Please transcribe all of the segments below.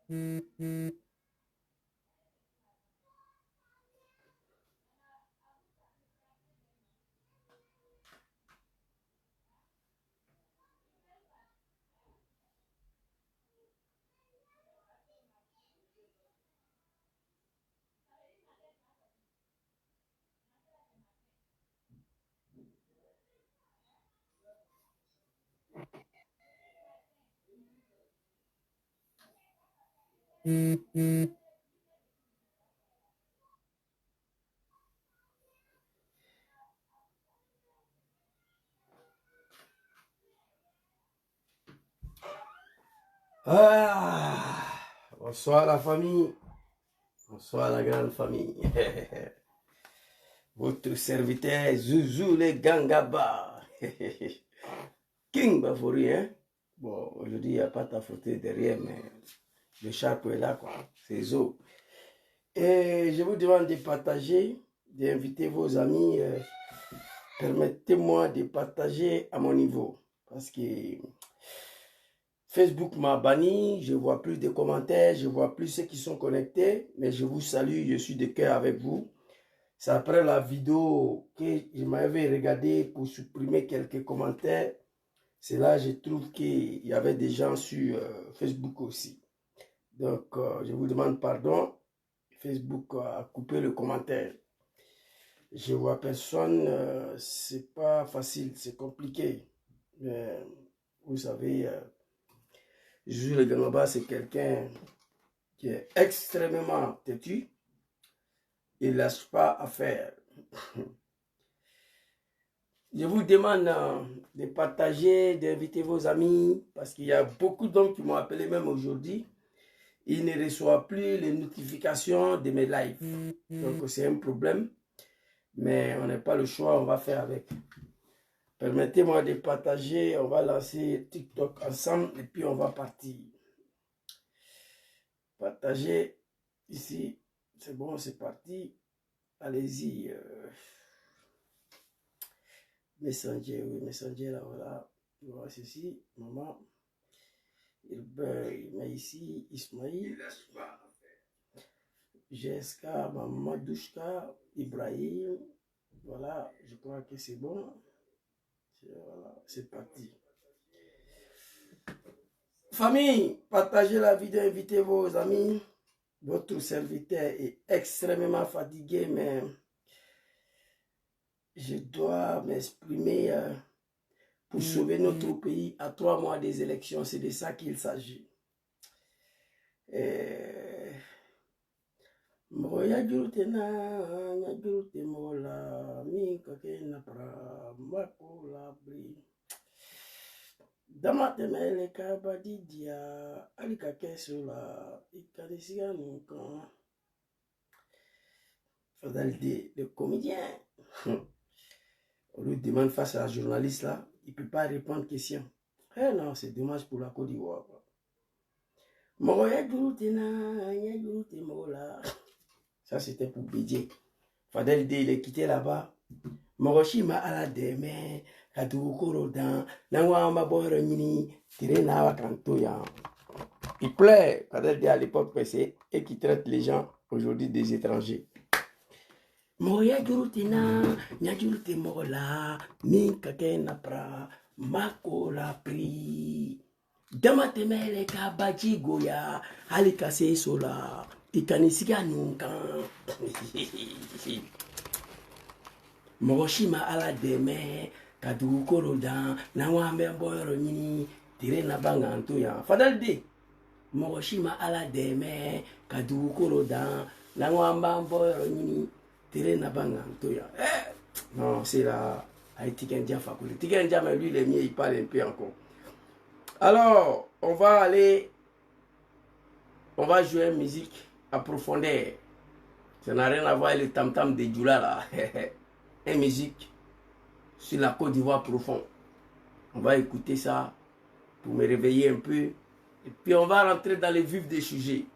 Ah, bonsoir la famille, bonsoir la grande famille. Votre serviteur Zouzou les Gangaba. King Bafori, hein? Bon, aujourd'hui, il n'y a pas ta photo derrière, mais le chapeau est là, quoi. C'est Zo. Et je vous demande de partager, d'inviter vos amis. Permettez-moi de partager à mon niveau. Parce que Facebook m'a banni, je ne vois plus de commentaires, je ne vois plus ceux qui sont connectés. Mais je vous salue, je suis de cœur avec vous. C'est après la vidéo que je m'avais regardé pour supprimer quelques commentaires. C'est là que je trouve qu'il y avait des gens sur Facebook aussi. Donc, je vous demande pardon. Facebook a coupé le commentaire. Je vois personne. C'est pas facile, c'est compliqué. Mais, vous savez, Jules Le Gangaba, c'est quelqu'un qui est extrêmement têtu. Il ne lâche pas à faire. Je vous demande de partager, d'inviter vos amis, parce qu'il y a beaucoup d'hommes qui m'ont appelé même aujourd'hui. Ils ne reçoivent plus les notifications de mes lives. Donc c'est un problème, mais on n'a pas le choix, on va faire avec. Permettez-moi de partager, on va lancer TikTok ensemble et puis on va partir. Partager ici, c'est bon, c'est parti. Allez-y. Messenger, oui, Messenger, là, voilà. Voilà, ceci, maman. Il met ici, Ismaïl. GSK, maman, Douchka, Ibrahim. Voilà, je crois que c'est bon. Voilà, c'est parti. Famille, partagez la vidéo, invitez vos amis. Votre serviteur est extrêmement fatigué, mais je dois m'exprimer pour sauver notre pays à 3 mois des élections. C'est de ça qu'il s'agit. Moya jurute na jurute mola mi kake na pra mako la bri dama temele ka badidia alika keso la ikanisia nunkan Fadalde le comédien. On lui demande face à la journaliste là, il ne peut pas répondre aux questions. Eh non, c'est dommage pour la Côte d'Ivoire. Moya jurute na jurute mola. Ça, c'était pour Bédier. Fadel D, il est quitté là-bas. Moroshima à la deme, Kadukorodan, Nawama Boyroni, Tirena Kantoya. Il plaît, Fadel D à l'époque pressé, et qui traite les gens aujourd'hui des étrangers. Moya Jurutina, Nyajurute Mola, Minkake Napra, Mako la pri. Damatemele Kabaji Goya, Alikase Sola. Ikanisiga nunkan Mogoshima ala deme Kadukoro dan Nawambe boyoro nini Tire na banga antoya Fadal de Mogoshima ala deme Kadukoro dan Nawambe boyoro nini Tire na banga antoya. Non, c'est la Tikendia Fakouli. Tikendia, mais lui, les miens, il parle un peu encore. Alors, on va jouer une musique à profondeur. Ça n'a rien à voir avec le tam-tam de Djoula là. Une musique sur la Côte d'Ivoire profonde. On va écouter ça pour me réveiller un peu. Et puis on va rentrer dans le vif des sujets.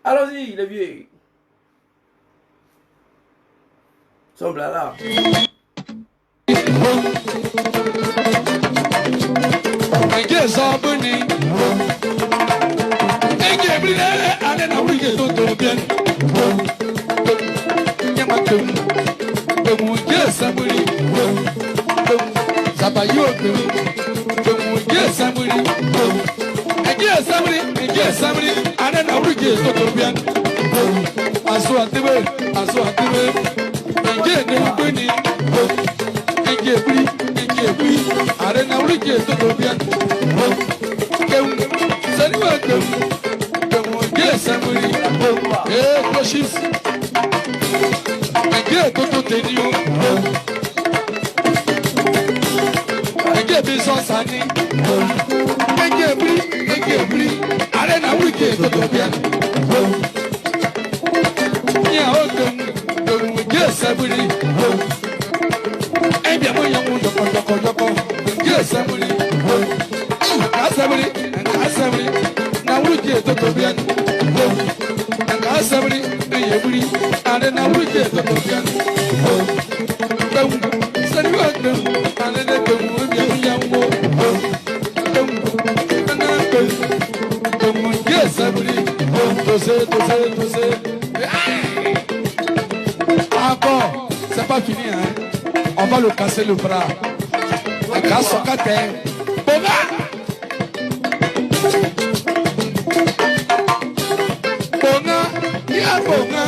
Allons-y les vieux. Sombre là. Yes, brille, allez na oui que tout bien. Yamatum, de mon Dieu Samouri, Zabayo, de mon Dieu Samouri, Dieu Samouri, allez na oui que tout bien. Aso atebe, Dieu ne connaît, Dieu prie, allez na oui que tout bien. Cochis, Toto Tenio, Sani, Arena Wiki, Toto Pian, Saburi, and Yamoyako, yes, Saburi, Asaburi, now we get Toto Pian, and Asaburi, and then I will get Toto Pian. Encore, c'est pas fini, hein? On va le casser le bras. On casse son catin. Bonga! Bonga, il y a bonga.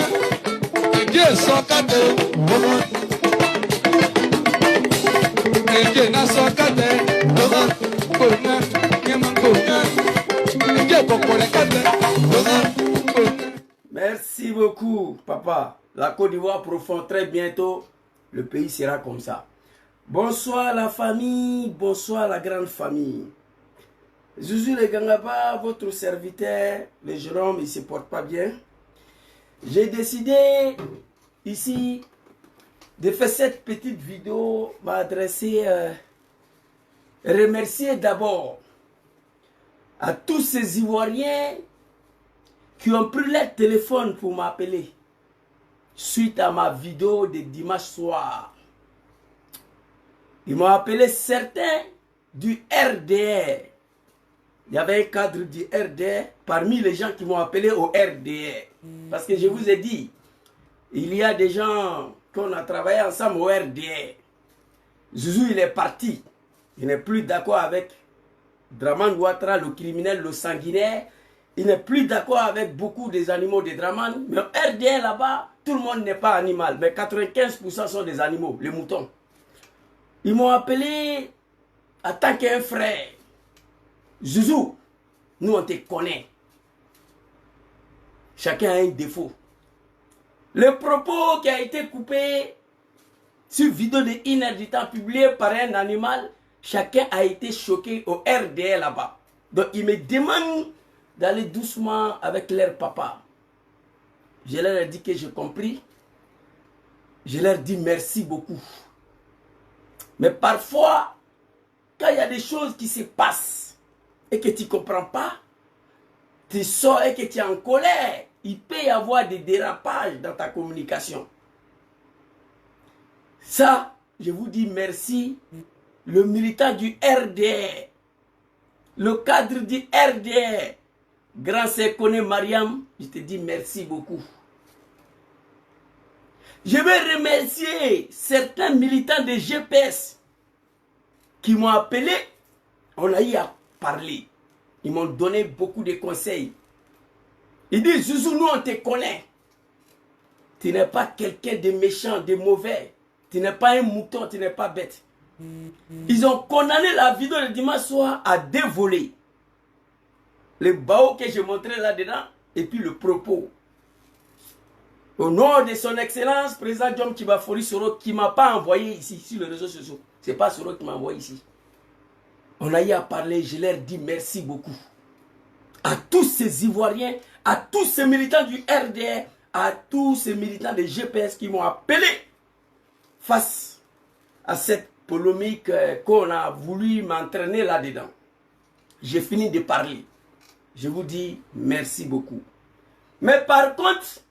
Dieu son catin. Dieu n'a son catin. Bonga, il y a bonga. Merci beaucoup, papa. La Côte d'Ivoire profond très bientôt. Le pays sera comme ça. Bonsoir la famille, bonsoir la grande famille. Zouzou le Gangaba, votre serviteur, le Jérôme, il ne se porte pas bien. J'ai décidé ici de faire cette petite vidéo, m'adresser, remercier d'abord à tous ces Ivoiriens qui ont pris leur téléphone pour m'appeler suite à ma vidéo de dimanche soir. Ils m'ont appelé certains du RDR. Il y avait un cadre du RDR parmi les gens qui m'ont appelé au RDR. Parce que je vous ai dit, il y a des gens qu'on a travaillé ensemble au RDR. Zouzou, il est parti. Il n'est plus d'accord avec Draman Ouattara, le criminel, le sanguinaire. Il n'est plus d'accord avec beaucoup des animaux de Draman. Mais au RDR là-bas, tout le monde n'est pas animal. Mais 95% sont des animaux, les moutons. Ils m'ont appelé en tant qu'un frère. Zouzou, nous on te connaît. Chacun a un défaut. Le propos qui a été coupé sur vidéo de inéditable publié par un animal, chacun a été choqué au RDR là-bas. Donc ils me demandent d'aller doucement avec leur papa. Je leur ai dit que j'ai compris. Je leur dis merci beaucoup. Mais parfois, quand il y a des choses qui se passent et que tu ne comprends pas, tu sors et que tu es en colère, il peut y avoir des dérapages dans ta communication. Ça, je vous dis merci. Le militant du RDR, le cadre du RDR, grand Sekone Mariam, je te dis merci beaucoup. Je vais remercier certains militants de GPS qui m'ont appelé. On a eu à parler. Ils m'ont donné beaucoup de conseils. Ils disent, Zouzou, nous on te connaît. Tu n'es pas quelqu'un de méchant, de mauvais. Tu n'es pas un mouton, tu n'es pas bête. Ils ont condamné la vidéo le dimanche soir à deux volets. Le bao que j'ai montré là-dedans et puis le propos. Au nom de son excellence, président Djom Kibafori Soro, qui ne m'a pas envoyé ici, sur les réseaux sociaux. Ce n'est pas Soro qui m'a envoyé ici. On a eu à parler, je leur dis merci beaucoup. À tous ces Ivoiriens, à tous ces militants du RDR, à tous ces militants de GPS qui m'ont appelé face à cette polémique qu'on a voulu m'entraîner là-dedans. J'ai fini de parler. Je vous dis merci beaucoup. Mais par contre,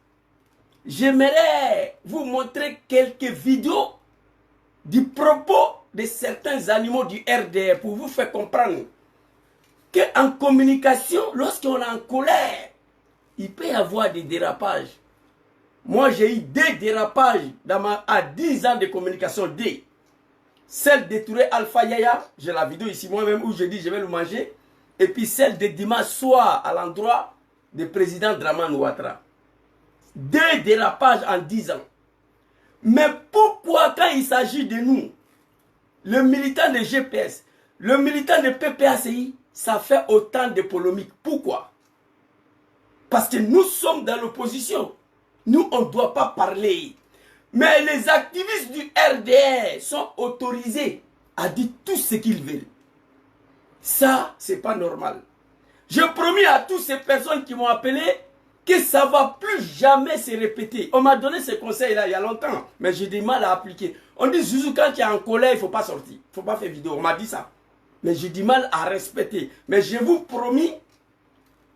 j'aimerais vous montrer quelques vidéos du propos de certains animaux du RDR pour vous faire comprendre qu'en communication, lorsqu'on est en colère, il peut y avoir des dérapages. Moi, j'ai eu des dérapages à 10 ans de communication. Celle de Touré Alpha Yaya, j'ai la vidéo ici moi-même où je dis je vais le manger. Et puis celle de dimanche soir à l'endroit du président Dramane Ouattara. 2 dérapages en 10 ans. Mais pourquoi quand il s'agit de nous, le militant de GPS, le militant de PPACI, ça fait autant de polémiques? Pourquoi? Parce que nous sommes dans l'opposition. Nous, on ne doit pas parler. Mais les activistes du RDR sont autorisés à dire tout ce qu'ils veulent. Ça, c'est pas normal. J'ai promis à toutes ces personnes qui m'ont appelé que ça ne va plus jamais se répéter. On m'a donné ce conseil-là il y a longtemps, mais j'ai du mal à appliquer. On dit, Zouzou, quand tu es en colère, il ne faut pas sortir. Il ne faut pas faire vidéo. On m'a dit ça. Mais j'ai du mal à respecter. Mais je vous promis,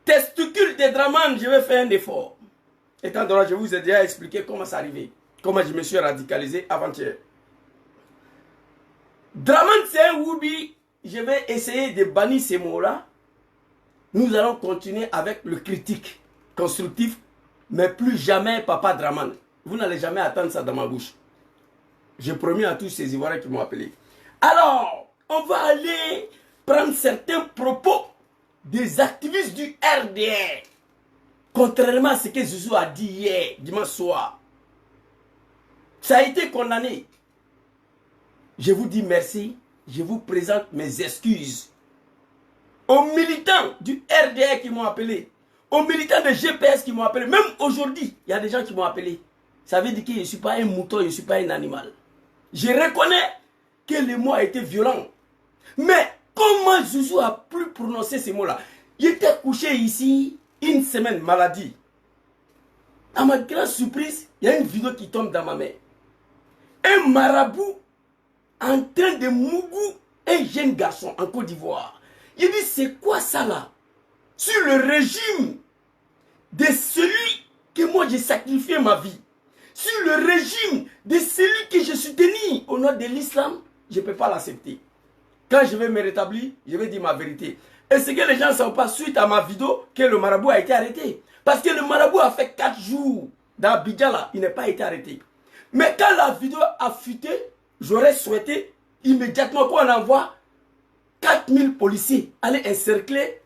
testicule de Dramane, je vais faire un effort. Étant donné, je vous ai déjà expliqué comment c'est arrivé. Comment je me suis radicalisé avant-hier. Dramane, c'est un Woubi. Je vais essayer de bannir ces mots-là. Nous allons continuer avec le critique constructif, mais plus jamais Papa Dramane. Vous n'allez jamais attendre ça dans ma bouche. J'ai promis à tous ces Ivoiriens qui m'ont appelé. Alors, on va aller prendre certains propos des activistes du RDR. Contrairement à ce que Zouzou a dit hier, dimanche soir. Ça a été condamné. Je vous dis merci. Je vous présente mes excuses. Aux militants du RDR qui m'ont appelé. Aux militants de GPS qui m'ont appelé. Même aujourd'hui, il y a des gens qui m'ont appelé. Ça veut dire que je ne suis pas un mouton, je ne suis pas un animal. Je reconnais que le mot a été violent. Mais comment Zouzou a pu prononcer ces mots-là? J'étais couché ici une semaine, maladie. À ma grande surprise, il y a une vidéo qui tombe dans ma main. Un marabout en train de mougou un jeune garçon en Côte d'Ivoire. Il dit, c'est quoi ça là? Sur le régime de celui que moi j'ai sacrifié ma vie. Sur le régime de celui que je soutenu au nom de l'islam, je ne peux pas l'accepter. Quand je vais me rétablir, je vais dire ma vérité. Et ce que les gens ne savent pas suite à ma vidéo, que le marabout a été arrêté. Parce que le marabout a fait 4 jours dans Abidjan là, il n'a pas été arrêté. Mais quand la vidéo a fuité, j'aurais souhaité immédiatement qu'on envoie 4000 policiers aller encercler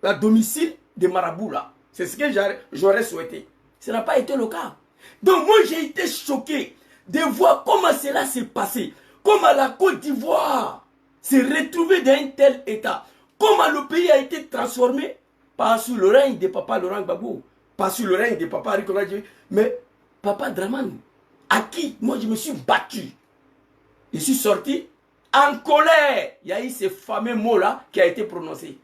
le domicile des marabouts là. C'est ce que j'aurais souhaité. Ce n'a pas été le cas. Donc moi j'ai été choqué de voir comment cela s'est passé. Comment la Côte d'Ivoire s'est retrouvée dans un tel état. Comment le pays a été transformé. Pas sous le règne de Papa Laurent Gbagbo. Pas sous le règne de Papa Ricola Djé. Mais Papa Dramane. À qui moi je me suis battu. Je suis sorti en colère. Il y a eu ces fameux mots-là qui a été prononcé.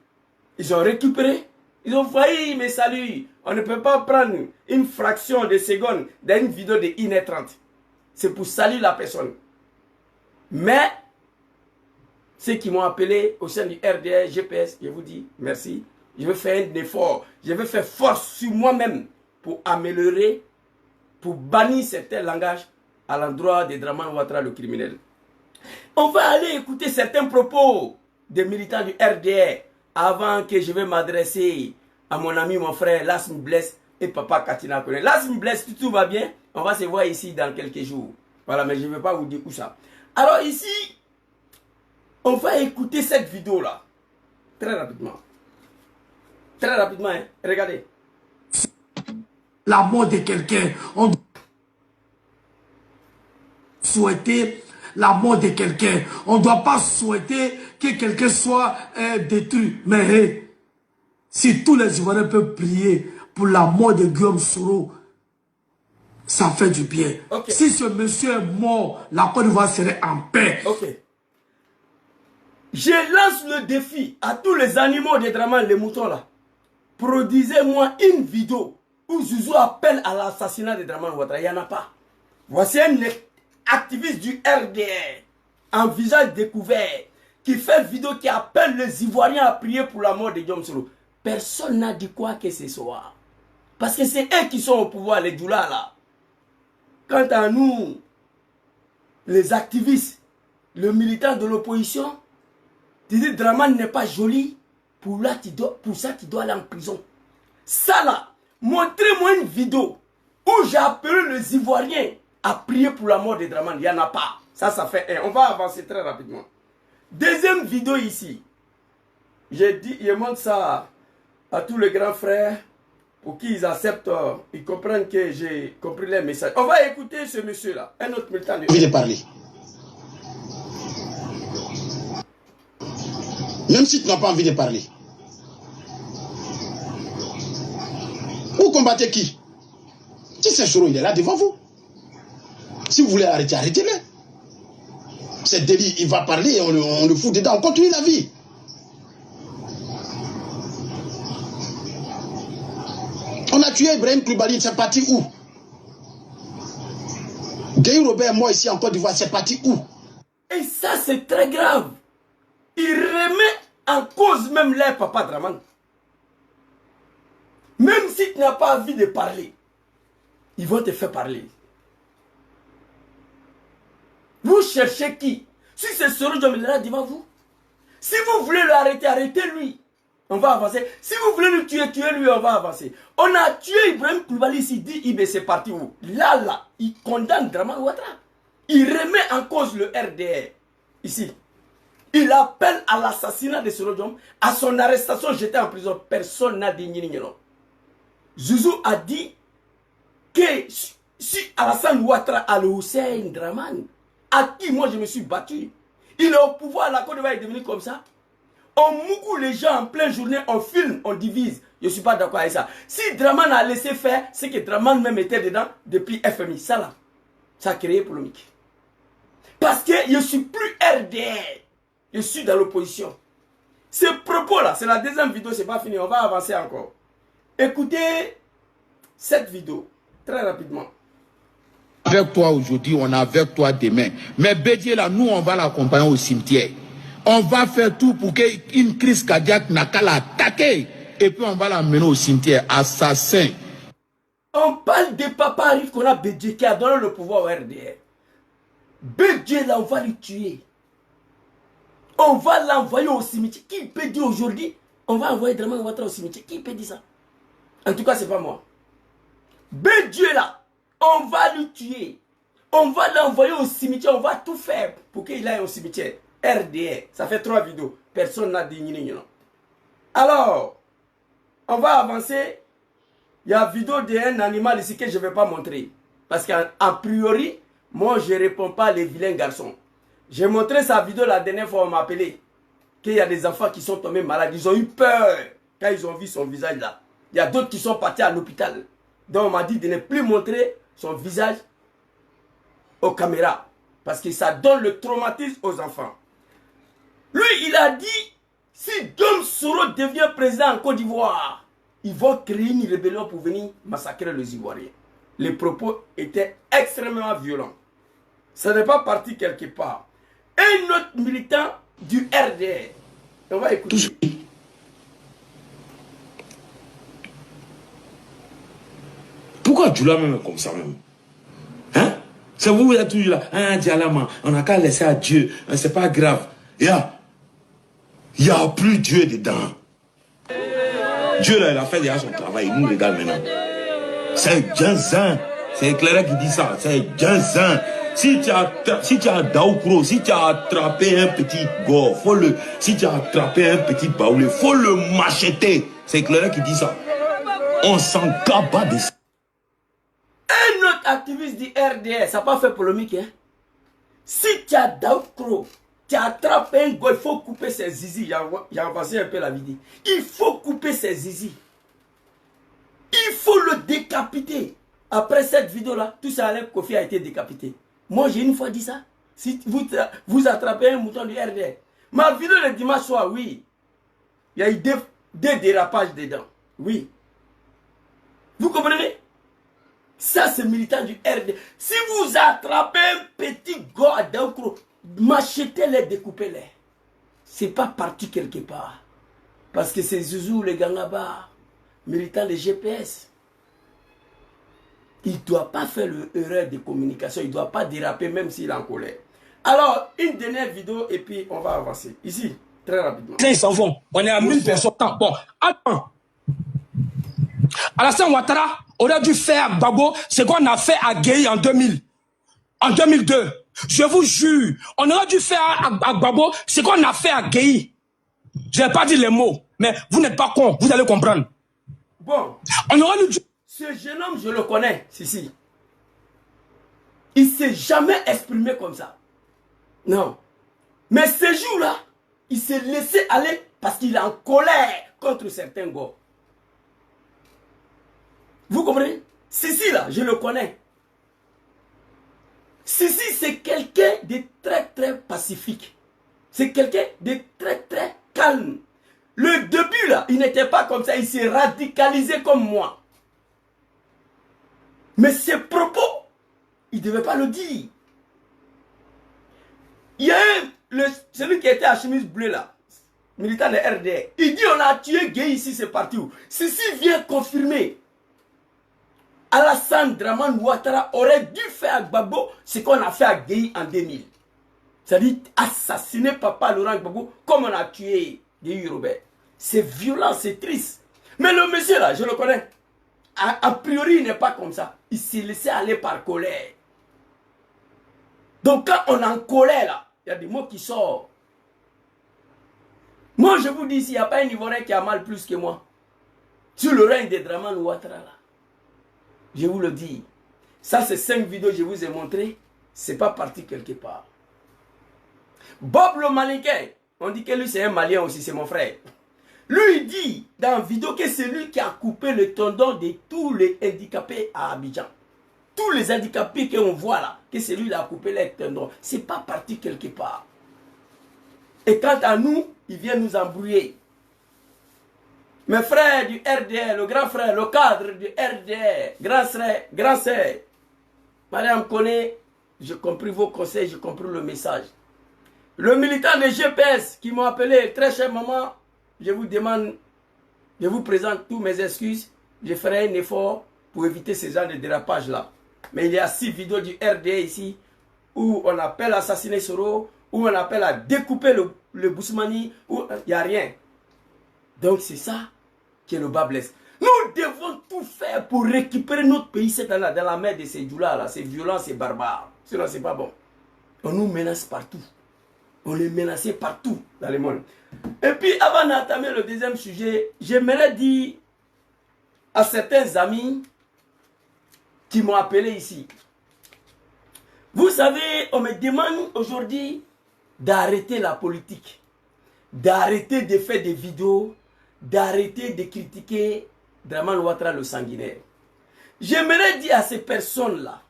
Ils ont récupéré. Ils ont failli me saluer. On ne peut pas prendre une fraction de seconde dans une vidéo de 1h30. C'est pour saluer la personne. Mais, ceux qui m'ont appelé au sein du RDR, GPS, je vous dis merci. Je vais faire un effort. Je vais faire force sur moi-même pour améliorer, pour bannir certains langages à l'endroit de Dramane Ouattara, le criminel. On va aller écouter certains propos des militants du RDR avant que je vais m'adresser à mon ami, mon frère Lasmi Bless et Papa Katina Kone. Lasmi Bless, tout va bien. On va se voir ici dans quelques jours. Voilà, mais je ne vais pas vous dire où ça. Alors ici, on va écouter cette vidéo-là. Très rapidement. Très rapidement, hein. Regardez. La mort de quelqu'un. On doit souhaiter la mort de quelqu'un. On ne doit pas souhaiter que quelqu'un soit détruit. Mais si tous les Ivoiriens peuvent prier pour la mort de Guillaume Soro, ça fait du bien. Okay. Si ce monsieur est mort, la Côte d'Ivoire serait en paix. Ok. Je lance le défi à tous les animaux de Dramane, les moutons là. Produisez-moi une vidéo où Zouzou appelle à l'assassinat de Dramane Ouattara. Il n'y en a pas. Voici un activiste du RDR, en visage découvert, qui fait vidéo, qui appelle les Ivoiriens à prier pour la mort de Guillaume Soro. Personne n'a dit quoi que ce soit. Parce que c'est eux qui sont au pouvoir, les doulas là. Quant à nous, les activistes, le militant de l'opposition, tu dis Dramane n'est pas joli, pour ça tu dois aller en prison. Ça là, Montrez-moi une vidéo où j'ai appelé les Ivoiriens à prier pour la mort de Draman. Il n'y en a pas. Ça fait un. On va avancer très rapidement. Deuxième vidéo ici. J'ai dit, je montre ça à tous les grands frères pour qu'ils acceptent, ils comprennent que j'ai compris les messages. On va écouter ce monsieur-là, un autre militant. Envie de parler. Même si tu n'as pas envie de parler. Vous combattez qui? Si c'est Soro, il est là devant vous. Si vous voulez arrêter, arrêtez-le. C'est délit, il va parler et on le fout dedans, on continue la vie. On a tué Ibrahim Koulibaly, c'est parti où? Guy Robert, moi ici en Côte d'Ivoire, c'est parti où? Et ça, c'est très grave. Il remet en cause même leur papa Draman. Même si tu n'as pas envie de parler, ils vont te faire parler. Vous cherchez qui? Si c'est Soro Diom, il est là devant vous. Si vous voulez l'arrêter, arrêtez-lui. On va avancer. Si vous voulez le tuer, tuez-lui, on va avancer. On a tué Ibrahim Koulibaly ici, dit Ibé, c'est parti où? Là, il condamne Draman Ouattara. Il remet en cause le RDR. Ici. Il appelle à l'assassinat de Soro Diom, à son arrestation, j'étais en prison. Personne n'a dit ni. Zouzou a dit que si Alassane Ouattara a le Hussein Draman, à qui moi je me suis battu, il est au pouvoir, la Côte d'Ivoire est devenue comme ça. On moukou les gens en pleine journée, on filme, on divise. Je ne suis pas d'accord avec ça. Si Draman a laissé faire, c'est que Draman même était dedans depuis FMI. Ça là, ça a créé polémique. Parce que je ne suis plus RDR. Je suis dans l'opposition. Ce propos-là, c'est la deuxième vidéo, c'est pas fini. On va avancer encore. Écoutez cette vidéo, très rapidement. Avec toi aujourd'hui, on est avec toi demain. Mais Bédié là, nous, on va l'accompagner au cimetière. On va faire tout pour qu'une crise cardiaque n'a qu'à l'attaquer. Et puis on va l'amener au cimetière. Assassin. On parle de Papa Arif qu'on a Bédié qui a donné le pouvoir au RDR. Bédié là, on va le tuer. On va l'envoyer au cimetière. Qui peut dire aujourd'hui, on va envoyer Draman Ouattara au cimetière? Qui peut dire ça? En tout cas, c'est pas moi. Bédié là, on va le tuer. On va l'envoyer au cimetière. On va tout faire pour qu'il aille au cimetière. RDR, ça fait 3 vidéos. Personne n'a dit ni. Alors, on va avancer. Il y a une vidéo d'un animal ici que je ne vais pas montrer. Parce qu'a priori, moi je ne réponds pas les vilains garçons. J'ai montré sa vidéo la dernière fois, on m'a appelé. Qu'il y a des enfants qui sont tombés malades. Ils ont eu peur quand ils ont vu son visage là. Il y a d'autres qui sont partis à l'hôpital. Donc on m'a dit de ne plus montrer son visage aux caméras. Parce que ça donne le traumatisme aux enfants. Lui, il a dit, si Dom Soro devient président en Côte d'Ivoire, ils vont créer une rébellion pour venir massacrer les Ivoiriens. Les propos étaient extrêmement violents. Ça n'est pas parti quelque part. Un autre militant du RDR. On va écouter. Pourquoi tu l'as même comme ça même? Hein? C'est vous êtes toujours là. Hein, Dialama, on n'a qu'à laisser à Dieu. C'est pas grave. Il n'y a plus Dieu dedans. Dieu là, il a fait déjà son travail. Il nous regarde maintenant. C'est Janzin. C'est éclairé qui dit ça. C'est Janzin. Si tu as Daoukro, si tu as attrapé un petit go, si tu as attrapé un petit baoulé, faut le macheter. C'est éclairé qui dit ça. On s'en gabat de ça. Un autre activiste du RDR, ça n'a pas fait polémique, hein? Si tu as Daoukro, tu attrapes un go, il faut couper ses zizi. J'ai avancé un peu la vidéo. Il faut couper ses zizi. Il faut le décapiter. Après cette vidéo-là, tout ça, Alain Kofi a été décapité. Moi, j'ai une fois dit ça. Si vous attrapez un mouton du RDR. Ma vidéo le dimanche soir, oui. Il y a eu des dérapages dedans. Oui. Vous comprenez? Ça, c'est militant du RDR. Si vous attrapez un petit gars à Daoukro, machetez-les, découpez-les. C'est pas parti quelque part. Parce que c'est Zouzou, les Gangaba, militants des GPS. Il ne doit pas faire l'erreur de communication. Il ne doit pas déraper même s'il est en colère. Alors, une dernière vidéo et puis on va avancer. Ici, très rapidement. Ils s'en vont. On est à 1000 personnes. Bon, attends. Alassane Ouattara aurait dû faire à Gbagbo ce qu'on a fait à Gueye en 2000, en 2002. Je vous jure, on aurait dû faire à Gbagbo ce qu'on a fait à Gueye. Je n'ai pas dit les mots, mais vous n'êtes pas con, vous allez comprendre. Bon, On aurait dû... ce jeune homme, je le connais, si. Il ne s'est jamais exprimé comme ça. Non. Mais ce jour-là, il s'est laissé aller parce qu'il est en colère contre certains gars. Vous comprenez? Sissi, là, je le connais. Sissi, c'est quelqu'un de très pacifique. C'est quelqu'un de très calme. Le début, là, il n'était pas comme ça. Il s'est radicalisé comme moi. Mais ses propos, il ne devait pas le dire. Il y a celui qui était à chemise bleue là, militant de RDR. Il dit on a tué Gueye ici, c'est parti où? Ceci vient confirmer. Alassane Dramane Ouattara aurait dû faire à Gbagbo ce qu'on a fait à Gueye en 2000. C'est-à-dire assassiner Papa Laurent Gbagbo comme on a tué Gueye Robert. C'est violent, c'est triste. Mais le monsieur là, je le connais. A priori, il n'est pas comme ça. Il s'est laissé aller par colère. Donc quand on est en colère là, il y a des mots qui sortent. Moi je vous dis, s'il n'y a pas un Ivoirien qui a mal plus que moi, sur le règne de Dramane Ouattara là, je vous le dis. Ça c'est 5 vidéos que je vous ai montré. C'est pas parti quelque part. Bob le Malicain, on dit que lui c'est un Malien aussi, c'est mon frère. Lui il dit dans la vidéo que c'est lui qui a coupé le tendon de tous les handicapés à Abidjan. Tous les handicapés qu'on voit là, que c'est lui qui a coupé les tendons. C'est pas parti quelque part. Et quant à nous, il vient nous embrouiller. Mes frères du RDR, le grand frère, le cadre du RDR, grand sœur, Madame connaît, j'ai compris vos conseils, j'ai compris le message. Le militant de GPS qui m'a appelé, très cher maman, je vous demande, je vous présente tous mes excuses. Je ferai un effort pour éviter ce genre de dérapage là. Mais il y a 6 vidéos du RDA ici où on appelle à assassiner Soro, où on appelle à découper le Bousmani, où il n'y a rien. Donc c'est ça qui est le bas blesse. Nous devons tout faire pour récupérer notre pays dans la mer de ces Djoula, c'est violent, c'est barbare. Sinon c'est pas bon. On nous menace partout. On les menaçait partout dans le monde. Et puis avant d'entamer le deuxième sujet, j'aimerais dire à certains amis qui m'ont appelé ici. Vous savez, on me demande aujourd'hui d'arrêter la politique, d'arrêter de faire des vidéos, d'arrêter de critiquer Dramane Ouattara le sanguinaire. J'aimerais dire à ces personnes-là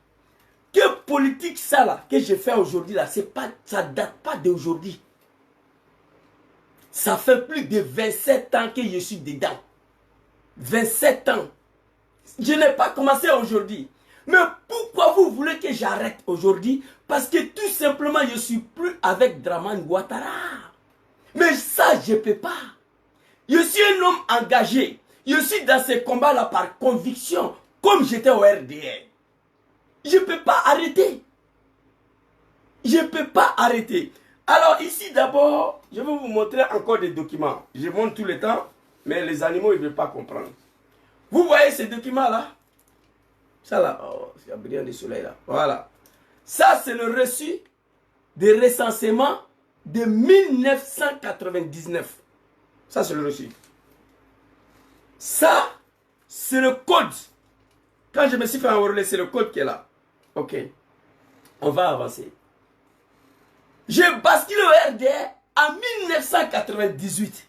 que politique ça là, que je fais aujourd'hui là, ça date pas d'aujourd'hui. Ça fait plus de 27 ans que je suis dedans. 27 ans. Je n'ai pas commencé aujourd'hui. Mais pourquoi vous voulez que j'arrête aujourd'hui? Parce que tout simplement, je ne suis plus avec Dramane Ouattara. Mais ça, je ne peux pas. Je suis un homme engagé. Je suis dans ce combat-là par conviction, comme j'étais au RDR. Je ne peux pas arrêter. Je ne peux pas arrêter. Alors ici d'abord, je vais vous montrer encore des documents. Je montre tout le temps, mais les animaux, ils ne veulent pas comprendre. Vous voyez ces documents-là? Ça là, oh, il y a brillant du soleil là. Voilà. Ça, c'est le reçu des recensements de 1999. Ça, c'est le reçu. Ça, c'est le code. Quand je me suis fait enrôler, c'est le code qui est là. Ok. On va avancer. J'ai basculé au RDR en 1998.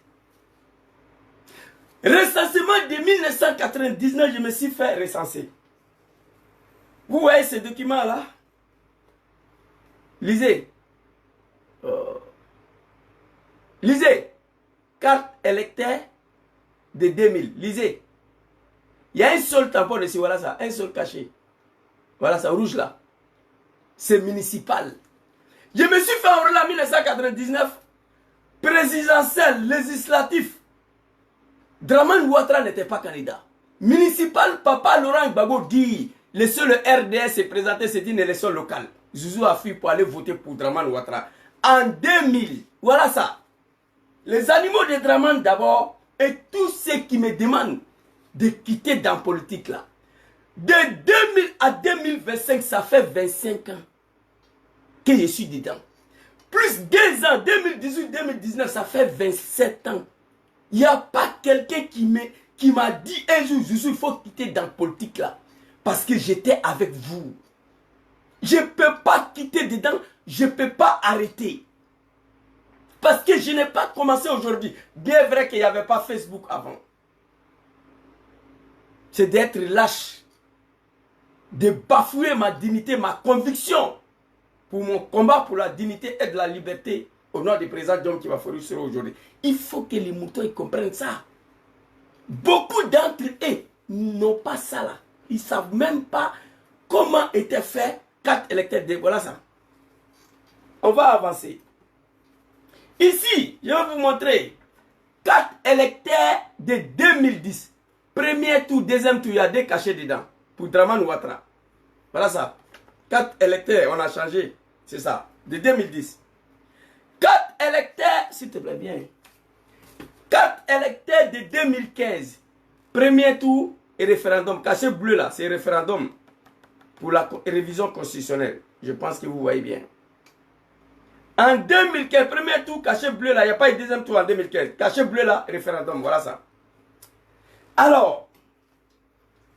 Recensement de 1999, je me suis fait recenser. Vous voyez ces documents-là? Lisez. Lisez. Carte électeur de 2000. Lisez. Il y a un seul tampon ici, voilà ça. Un seul cachet. Voilà ça, rouge là. C'est municipal. Je me suis fait enrôler en 1999. Présidentiel, législatif. Dramane Ouattara n'était pas candidat. Municipal, Papa Laurent Gbagbo dit, le seul RDS s'est présenté, c'est une élection locale. Zouzou a fui pour aller voter pour Dramane Ouattara. En 2000, voilà ça. Les animaux de Dramane d'abord, et tous ceux qui me demandent de quitter dans la politique là. De 2000 à 2025, ça fait 25 ans que je suis dedans. Plus 2 ans, 2018-2019, ça fait 27 ans. Il n'y a pas quelqu'un qui m'a dit un jour, Zouzou, il faut quitter dans la politique là. Parce que j'étais avec vous. Je ne peux pas quitter dedans, je ne peux pas arrêter. Parce que je n'ai pas commencé aujourd'hui. Bien vrai qu'il n'y avait pas Facebook avant. C'est d'être lâche. De bafouer ma dignité, ma conviction. Pour mon combat pour la dignité et de la liberté. Au nom du président Diom qui va faire aujourd'hui. Il faut que les moutons ils comprennent ça. Beaucoup d'entre eux n'ont pas ça là. Ils ne savent même pas comment était fait 4 électeurs. Voilà ça. On va avancer. Ici, je vais vous montrer 4 électeurs de 2010. Premier tour, deuxième tour, il y a 2 cachés dedans. Pour Dramane Ouattara. Voilà ça. 4 électeurs, on a changé. C'est ça. De 2010. 4 électeurs, s'il te plaît bien. 4 électeurs de 2015. Premier tour et référendum. Cachet bleu là, c'est référendum pour la révision constitutionnelle. Je pense que vous voyez bien. En 2015, premier tour, cachet bleu là, il n'y a pas eu deuxième tour en 2015. Cachet bleu là, référendum, voilà ça. Alors,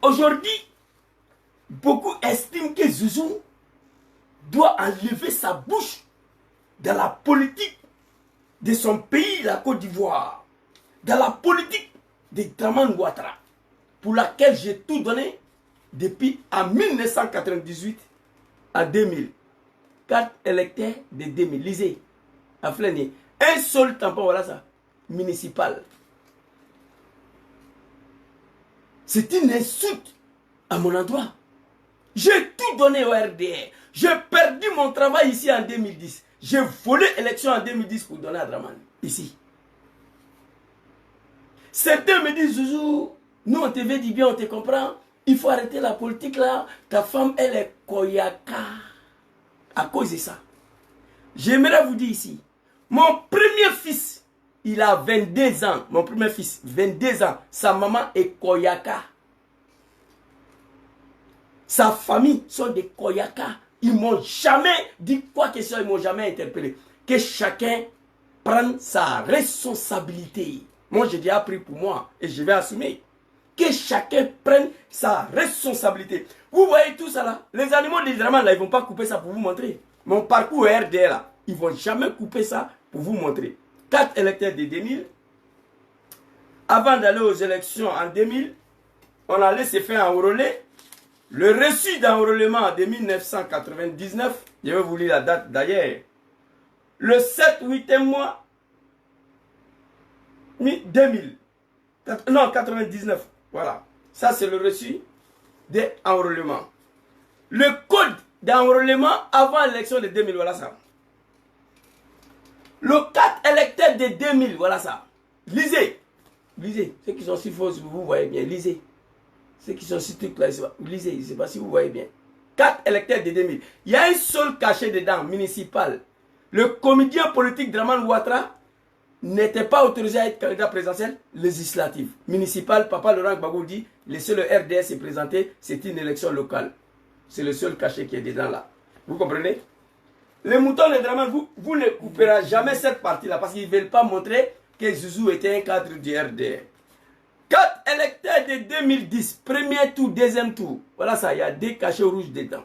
aujourd'hui, beaucoup estiment que Zouzou doit enlever sa bouche dans la politique de son pays, la Côte d'Ivoire. Dans la politique de Dramane Ouattara, pour laquelle j'ai tout donné depuis en 1998 à 2000. 4 électeurs de 2000. Lisez. À Flénier. Un seul tampon, voilà ça. Municipal. C'est une insulte à mon endroit. J'ai tout donné au RDR. J'ai perdu mon travail ici en 2010. J'ai volé l'élection en 2010 pour donner à Dramane. Ici. Certains me disent, Zouzou, nous on te veut dire bien, on te comprend. Il faut arrêter la politique là. Ta femme, elle est koyaka. À cause de ça. J'aimerais vous dire ici, mon premier fils, il a 22 ans. Mon premier fils, 22 ans. Sa maman est koyaka. Sa famille sont des koyaka. Ils m'ont jamais dit quoi que ce soit, ils m'ont jamais interpellé. Que chacun prenne sa responsabilité. Moi, j'ai déjà pris pour moi et je vais assumer. Que chacun prenne sa responsabilité. Vous voyez tout ça là. Les animaux des Dramane là, ils ne vont pas couper ça pour vous montrer. Mon parcours RDR là, ils ne vont jamais couper ça pour vous montrer. 4 électeurs de 2000. Avant d'aller aux élections en 2000, on allait se faire enrôler. Le reçu d'enrôlement de 1999, je vais vous lire la date d'ailleurs. Le 7-8e mois 2000. Non, 99. Voilà. Ça, c'est le reçu d'enrôlement. Le code d'enrôlement avant l'élection de 2000, voilà ça. Le 4 électeurs de 2000, voilà ça. Lisez. Lisez. Ceux qui sont si faux, vous voyez bien. Lisez. Ceux qui sont si trucs là, lisez. Je ne sais pas si vous voyez bien. 4 électeurs de 2000. Il y a un seul cachet dedans, municipal. Le comédien politique Dramane Ouattara n'était pas autorisé à être candidat présidentiel législatif. Municipal, Papa Laurent Gbagbo dit, laissez le RDS se présenter, c'est une élection locale. C'est le seul cachet qui est dedans là. Vous comprenez? Les moutons de Dramane, vous ne couperez jamais cette partie-là parce qu'ils ne veulent pas montrer que Zouzou était un cadre du RDR. 4 électeurs de 2010, premier tour, deuxième tour. Voilà ça, il y a 2 cachets rouges dedans.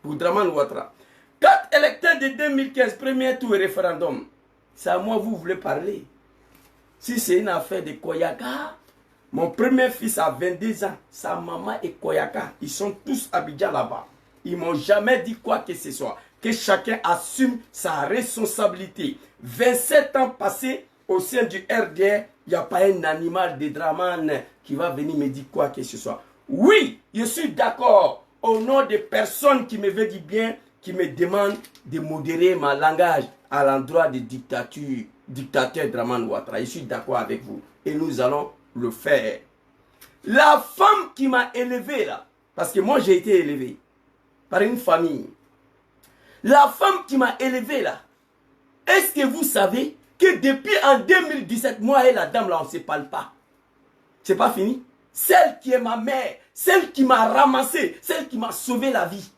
Pour Dramane Ouattara. 4 électeurs de 2015, premier tour et référendum. C'est à moi vous voulez parler. Si c'est une affaire de Koyaka, mon premier fils a 22 ans. Sa maman est Koyaka. Ils sont tous à Abidjan là-bas. Ils ne m'ont jamais dit quoi que ce soit. Que chacun assume sa responsabilité. 27 ans passés au sein du RDR, il n'y a pas un animal de Dramane qui va venir me dire quoi que ce soit. Oui, je suis d'accord. Au nom des personnes qui me veulent du bien, qui me demandent de modérer mon langage à l'endroit des dictateurs Dramane Ouattara. Je suis d'accord avec vous. Et nous allons le faire. La femme qui m'a élevé là, parce que moi j'ai été élevé par une famille. La femme qui m'a élevé là, est-ce que vous savez que depuis en 2017, moi et la dame là, on ne se parle pas? C'est pas fini? celle qui est ma mère, celle qui m'a ramassé, celle qui m'a sauvé la vie.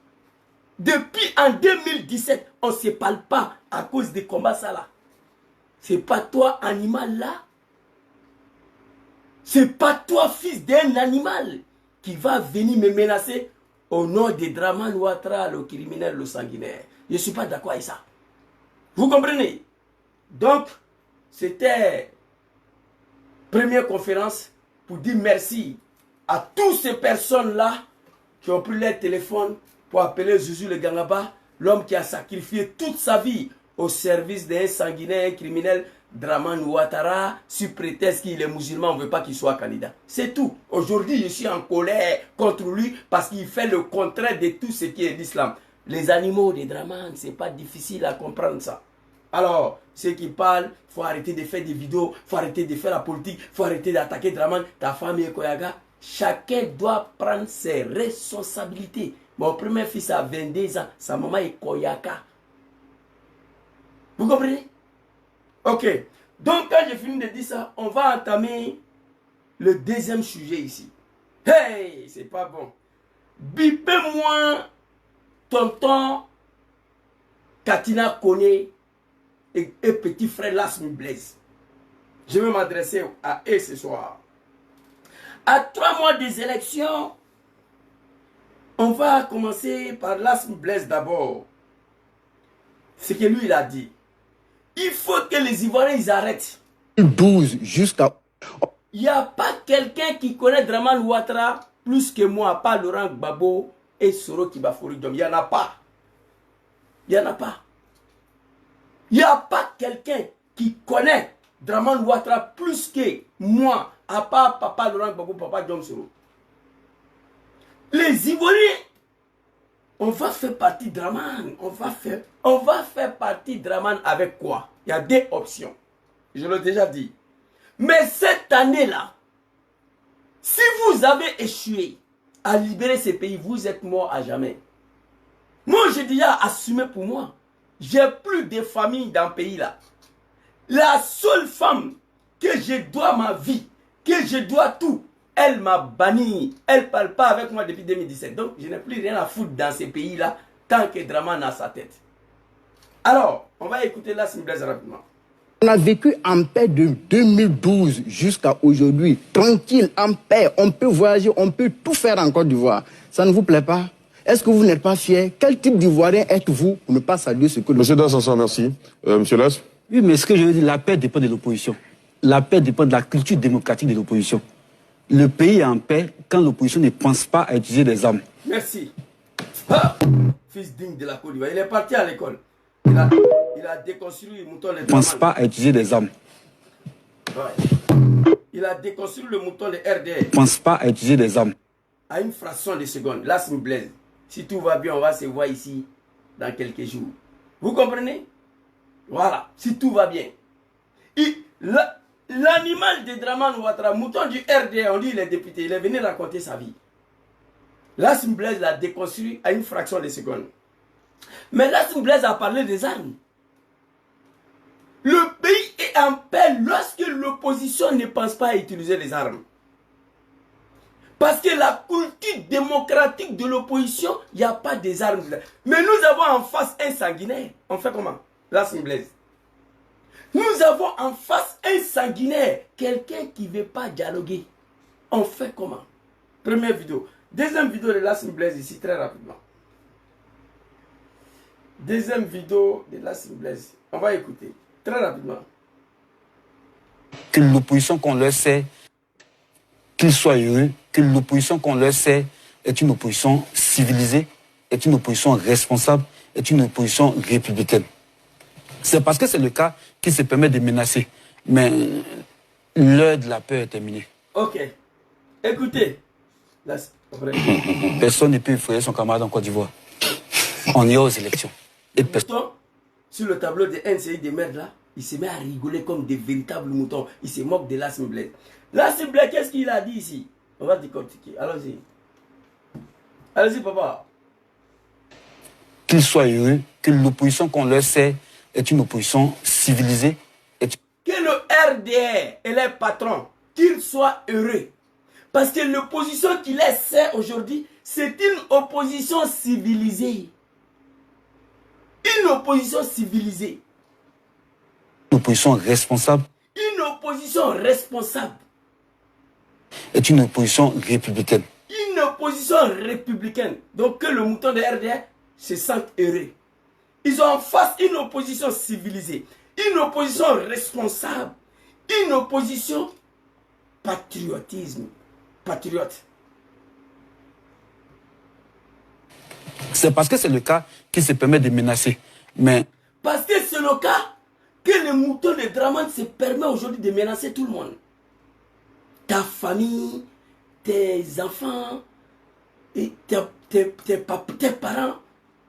Depuis en 2017, on ne se parle pas à cause des combats ça là. C'est pas toi, animal là. C'est pas toi, fils d'un animal, qui va venir me menacer au nom de Draman Ouattara, le criminel, le sanguinaire. Je ne suis pas d'accord avec ça. Vous comprenez? Donc, c'était première conférence pour dire merci à toutes ces personnes-là qui ont pris leur téléphone pour appeler Zouzou le Gangaba, l'homme qui a sacrifié toute sa vie au service d'un sanguinaire, un criminel, Draman Ouattara, sous prétexte qu'il est musulman, on ne veut pas qu'il soit candidat. C'est tout. Aujourd'hui, je suis en colère contre lui parce qu'il fait le contraire de tout ce qui est l'islam. Les animaux de Draman, ce n'est pas difficile à comprendre ça. Alors, ceux qui parlent, il faut arrêter de faire des vidéos, il faut arrêter de faire la politique, il faut arrêter d'attaquer Draman, ta femme est Koyaga. Chacun doit prendre ses responsabilités. Mon premier fils a 22 ans, sa maman est Koyaka. Vous comprenez? Ok. Donc, quand j'ai fini de dire ça, on va entamer le deuxième sujet ici. Hey, c'est pas bon. Bipez-moi tonton Katina Koné et petit frère Lasmi Blaise. Je vais m'adresser à eux ce soir. À 3 mois des élections, on va commencer par Lasmi Blaise d'abord. Ce que lui, il a dit. Il faut que les Ivoiriens, ils arrêtent. 12 jusqu'à... Il n'y a pas quelqu'un qui connaît Draman Ouattara plus que moi, à part Laurent Gbagbo et Soro Kibafori. Il n'y en a pas. Il n'y en a pas. Il n'y a pas quelqu'un qui connaît Draman Ouattara plus que moi, à part papa Laurent Gbagbo, papa John Soro. Les Ivoiriens, on va faire partie Draman. On va faire partie Draman avec quoi? Il y a deux options. Je l'ai déjà dit. Mais cette année-là, si vous avez échoué à libérer ces pays, vous êtes mort à jamais. Moi, j'ai déjà assumé pour moi. J'ai plus de famille dans le pays-là. La seule femme que je dois ma vie, que je dois tout, elle m'a banni. Elle ne parle pas avec moi depuis 2017. Donc, je n'ai plus rien à foutre dans ces pays-là tant que Draman a sa tête. Alors, on va écouter Lasmi Blaise rapidement. On a vécu en paix de 2012 jusqu'à aujourd'hui. Tranquille, en paix. On peut voyager, on peut tout faire en Côte d'Ivoire. Ça ne vous plaît pas? Est-ce que vous n'êtes pas fier? Quel type d'Ivoirien êtes-vous pour ne pas saluer ce que... Monsieur Dassanson, merci. Monsieur Las? Oui, mais ce que je veux dire, la paix dépend de l'opposition. La paix dépend de la culture démocratique de l'opposition. Le pays est en paix quand l'opposition ne pense pas à utiliser des armes. Merci. Ah, fils digne de la Côte d'Ivoire. Il est parti à l'école. Il a déconstruit le mouton de... Ne pense pas à utiliser des armes. Ouais. Il a déconstruit le mouton de RDR. Ne pense pas à utiliser des armes. À une fraction de seconde. Lasmi Blaise. Si tout va bien, on va se voir ici dans quelques jours. Vous comprenez? Voilà. Si tout va bien. L'animal de Draman Ouattara, mouton du RDR, on dit il est député, il est venu raconter sa vie. Lasmi Blaise l'a déconstruit à une fraction de seconde. Mais Lasmi Blaise a parlé des armes. Le pays est en paix lorsque l'opposition ne pense pas à utiliser les armes. Parce que la culture démocratique de l'opposition, il n'y a pas des armes. Mais nous avons en face un sanguinaire. On fait comment? Lasmi Blaise. Nous avons en face un sanguinaire. Quelqu'un qui ne veut pas dialoguer. On fait comment? Première vidéo. Deuxième vidéo de Lasmi Blaise ici, très rapidement. Deuxième vidéo de Lasmi Blaise. On va écouter. Très rapidement. Que l'opposition qu'on leur sait, qu'ils soient heureux, que l'opposition qu'on leur sait est une opposition civilisée, est une opposition responsable, est une opposition républicaine. C'est parce que c'est le cas qu'ils se permettent de menacer. Mais l'heure de la peur est terminée. Ok. Écoutez. Personne ne peut effrayer son camarade en Côte d'Ivoire. On ira aux élections. Et moutons, sur le tableau de NCI des merdes là, il se met à rigoler comme des véritables moutons. Il se moque de Lasmi Blaise. Lasmi Blaise, qu'est-ce qu'il a dit ici? On va décortiquer. Allons-y. Allez-y, papa. Qu'ils soient heureux, que l'opposition qu'on leur sait est une opposition civilisée. Que le RDR et les patrons, qu'ils soient heureux. Parce que l'opposition qu'il essaie aujourd'hui, c'est une opposition civilisée. Une opposition civilisée. Une opposition responsable. Une opposition responsable. Est une opposition républicaine. Une opposition républicaine. Donc que le mouton de RDR se sente heureux. Ils ont en face une opposition civilisée. Une opposition responsable. Une opposition patriotisme. Patriote. C'est parce que c'est le cas qui se permet de menacer. Mais parce que c'est le cas que le mouton de Draman se permet aujourd'hui de menacer tout le monde. Ta famille, tes enfants, et tes parents,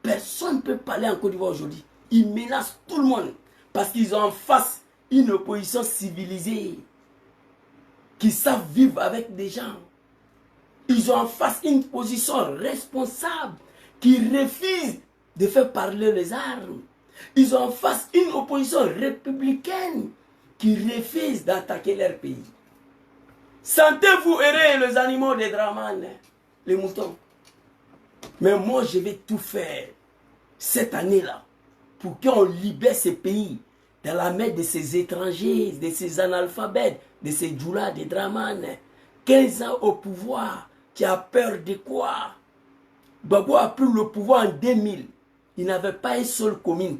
personne ne peut parler en Côte d'Ivoire aujourd'hui. Ils menacent tout le monde parce qu'ils ont en face une opposition civilisée qui savent vivre avec des gens. Ils ont en face une position responsable qui refuse de faire parler les armes. Ils ont en face une opposition républicaine qui refuse d'attaquer leur pays. Sentez-vous heureux les animaux des Draman, les moutons. Mais moi je vais tout faire cette année-là pour qu'on libère ces pays dans la main de ces étrangers, de ces analphabètes, de ces djoulas des Draman. 15 ans au pouvoir, qui a peur de quoi? Gbagbo a pris le pouvoir en 2000. Il n'avait pas une seule commune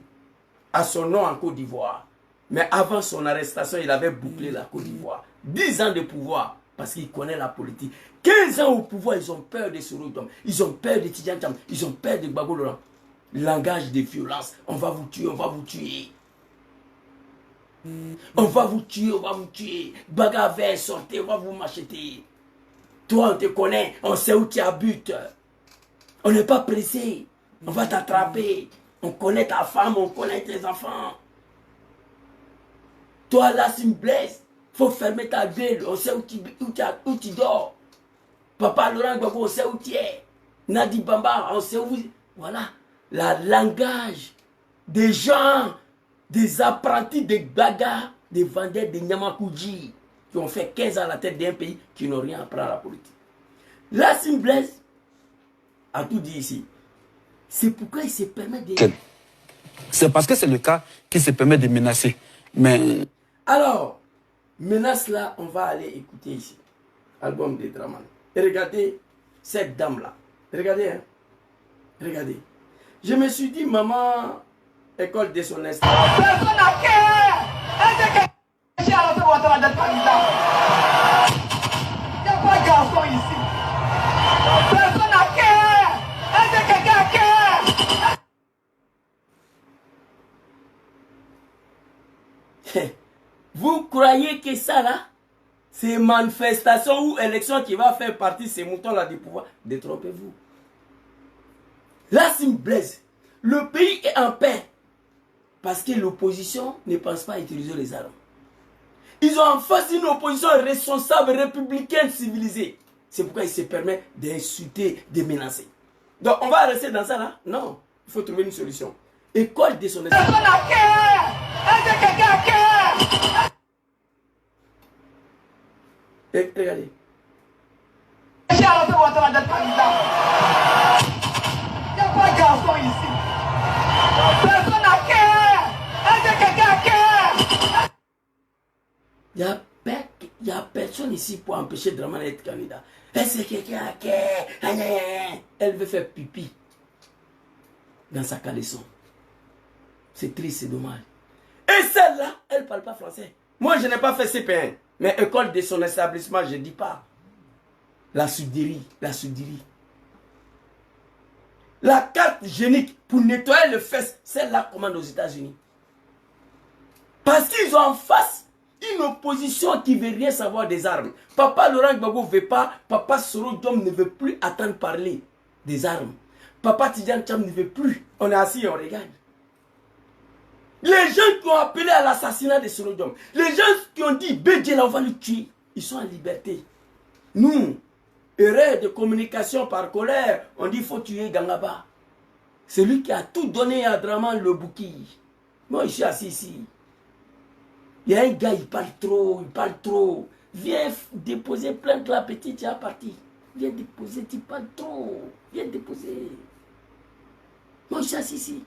à son nom en Côte d'Ivoire. Mais avant son arrestation, il avait bouclé la Côte d'Ivoire. 10 ans de pouvoir, parce qu'il connaît la politique. 15 ans au pouvoir, ils ont peur de Sorodom. Ils ont peur de Tidjane Tcham. Ils ont peur de Gbagbo Laurent. Langage de violence. On va vous tuer, on va vous tuer. On va vous tuer, on va vous tuer. Bagavert, sortez, on va vous macheter. Toi, on te connaît, on sait où tu habites. On n'est pas pressé. On va t'attraper. On connaît ta femme, on connaît tes enfants. Toi, là, si me blesse, faut fermer ta gueule. On sait où tu dors. Papa Laurent Gbagbo, on sait où tu es. Nadi Bamba, on sait où. Voilà. Le langage des gens, des apprentis, des bagarres, des vendeurs de Nyamakoudji, qui ont fait 15 ans à la tête d'un pays qui n'ont rien appris à la politique. Là, si me blesse, a tout dit ici. C'est pourquoi il se permet de... C'est parce que c'est le cas qui se permet de menacer. Mais... Alors, menace là, on va aller écouter ici. Album de Draman. Et regardez cette dame-là. Regardez, hein. Regardez. Je me suis dit, maman, école de son instinct. Personne n'a qu'à... Il n'y a pas de garçon ici. Personne n'a qu'à... Vous croyez que ça là, c'est manifestation ou élection qui va faire partie de ces moutons-là du pouvoir? Détrompez-vous. Là, ça me blesse. Le pays est en paix parce que l'opposition ne pense pas à utiliser les armes. Ils ont en face une opposition responsable, républicaine, civilisée. C'est pourquoi il se permet d'insulter, de menacer. Donc, on va rester dans ça là? Non. Il faut trouver une solution. École de son esprit. Regardez. Il n'y a pas de garçon ici. Personne n'a qu'à... Il n'y a personne ici pour empêcher Draman d'être candidat. Est-ce que quelqu'un a qu'à... Elle veut faire pipi dans sa caleçon. C'est triste, c'est dommage. Et celle-là, elle ne parle pas français. Moi, je n'ai pas fait CP1. Mais école de son établissement, je ne dis pas. La souderie, la souderie. La carte hygiénique pour nettoyer le fesse, celle-là commande aux États-Unis. Parce qu'ils ont en face une opposition qui ne veut rien savoir des armes. Papa Laurent Gbagbo ne veut pas, Papa Sorodom ne veut plus attendre parler des armes. Papa Tidjane Tcham ne veut plus. On est assis et on regarde. Les gens qui ont appelé à l'assassinat de Sorodom, les gens qui ont dit Bédié là on va le tuer, ils sont en liberté. Nous, erreur de communication par colère, on dit il faut tuer Gangaba. C'est lui qui a tout donné à Draman le bouquille. Moi je suis assis ici. Il y a un gars, il parle trop, il parle trop. Viens déposer plainte la petite, tu es parti. Viens déposer, tu parles trop. Viens déposer. Moi, je suis ici.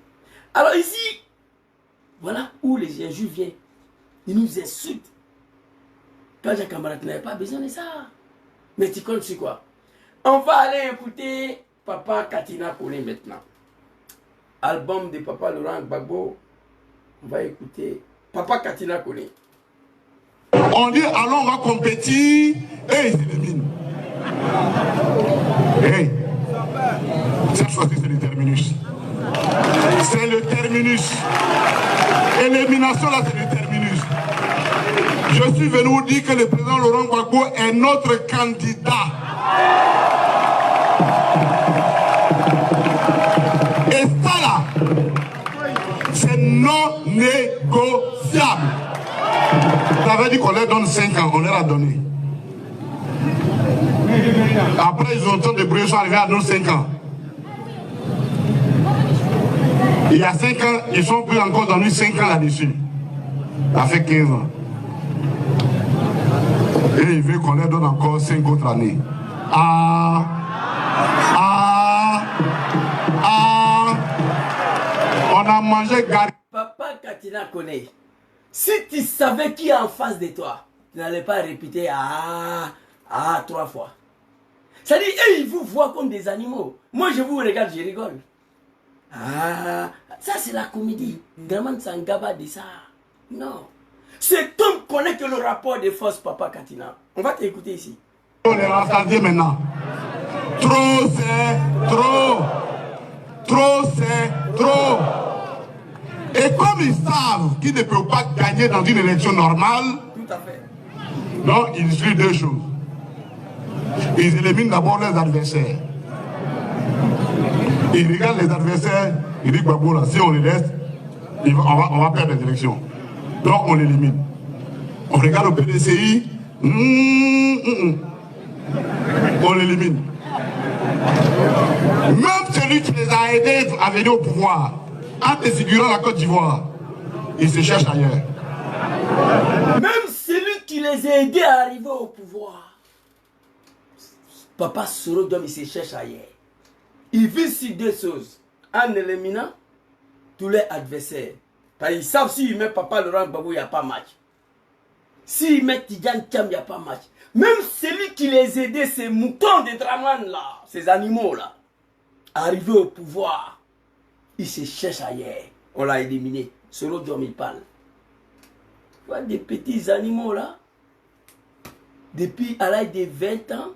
Alors ici, voilà où les injures viennent. Ils nous insultent. Quand j'ai camarade, tu n'avais pas besoin de ça. Mais tu comptes sur quoi? On va aller écouter Papa Katina Kone maintenant. Album de Papa Laurent Gbagbo. On va écouter Papa Katina Kone. On dit, allons, on va compétir. Hey, c'est les mines. Hey, cette fois-ci, c'est le terminus. C'est le terminus. Élimination, là, c'est le terminus. Je suis venu vous dire que le président Laurent Gbagbo est notre candidat. Et ça, là, c'est non négociable. On avait dit qu'on leur donne 5 ans, on leur a donné. Après, ils ont tant de bruit, ils sont arrivés à nos 5 ans. Il y a 5 ans, ils sont plus encore dans 5 ans là-dessus. Ça fait 15 ans. Et ils veulent qu'on leur donne encore 5 autres années. On a mangé Gary. Papa Katina Kone, si tu savais qui est en face de toi, tu n'allais pas répéter 3 fois. Ça dit, ils vous voient comme des animaux. Moi, je vous regarde, je rigole. Ça c'est la comédie. Draman Sangaba dit ça. Non. Cet homme connaît que le rapport de force, Papa Katina. On va t'écouter ici. On est rassasié maintenant. Trop, c'est trop. Trop, c'est trop. Et comme ils savent qu'ils ne peuvent pas gagner dans une élection normale, Tout à fait. donc ils suivent 2 choses. Ils éliminent d'abord leurs adversaires. Ils regardent les adversaires, ils disent Gbagbo là, si on les laisse, on va perdre les élections. Donc on l'élimine. On regarde au PDCI, on l'élimine. Même celui qui les a aidés à venir au pouvoir, en défigurant la Côte d'Ivoire, il se cherche ailleurs. Même celui qui les a aidés à arriver au pouvoir, Papa Sorodom, il se cherche ailleurs. Il vit sur 2 choses. En éliminant tous les adversaires. Parce qu'ils savent s'ils mettent Papa Laurent Gbagbo, il n'y a pas match. S'ils mettent Tidjane Thiam, il n'y a pas match. Même celui qui les aidait, ces moutons de Draman là, ces animaux là, arrivés au pouvoir, ils se cherchent ailleurs. On l'a éliminé. Sorodom, il parle. Tu vois des petits animaux là, depuis à l'âge de 20 ans,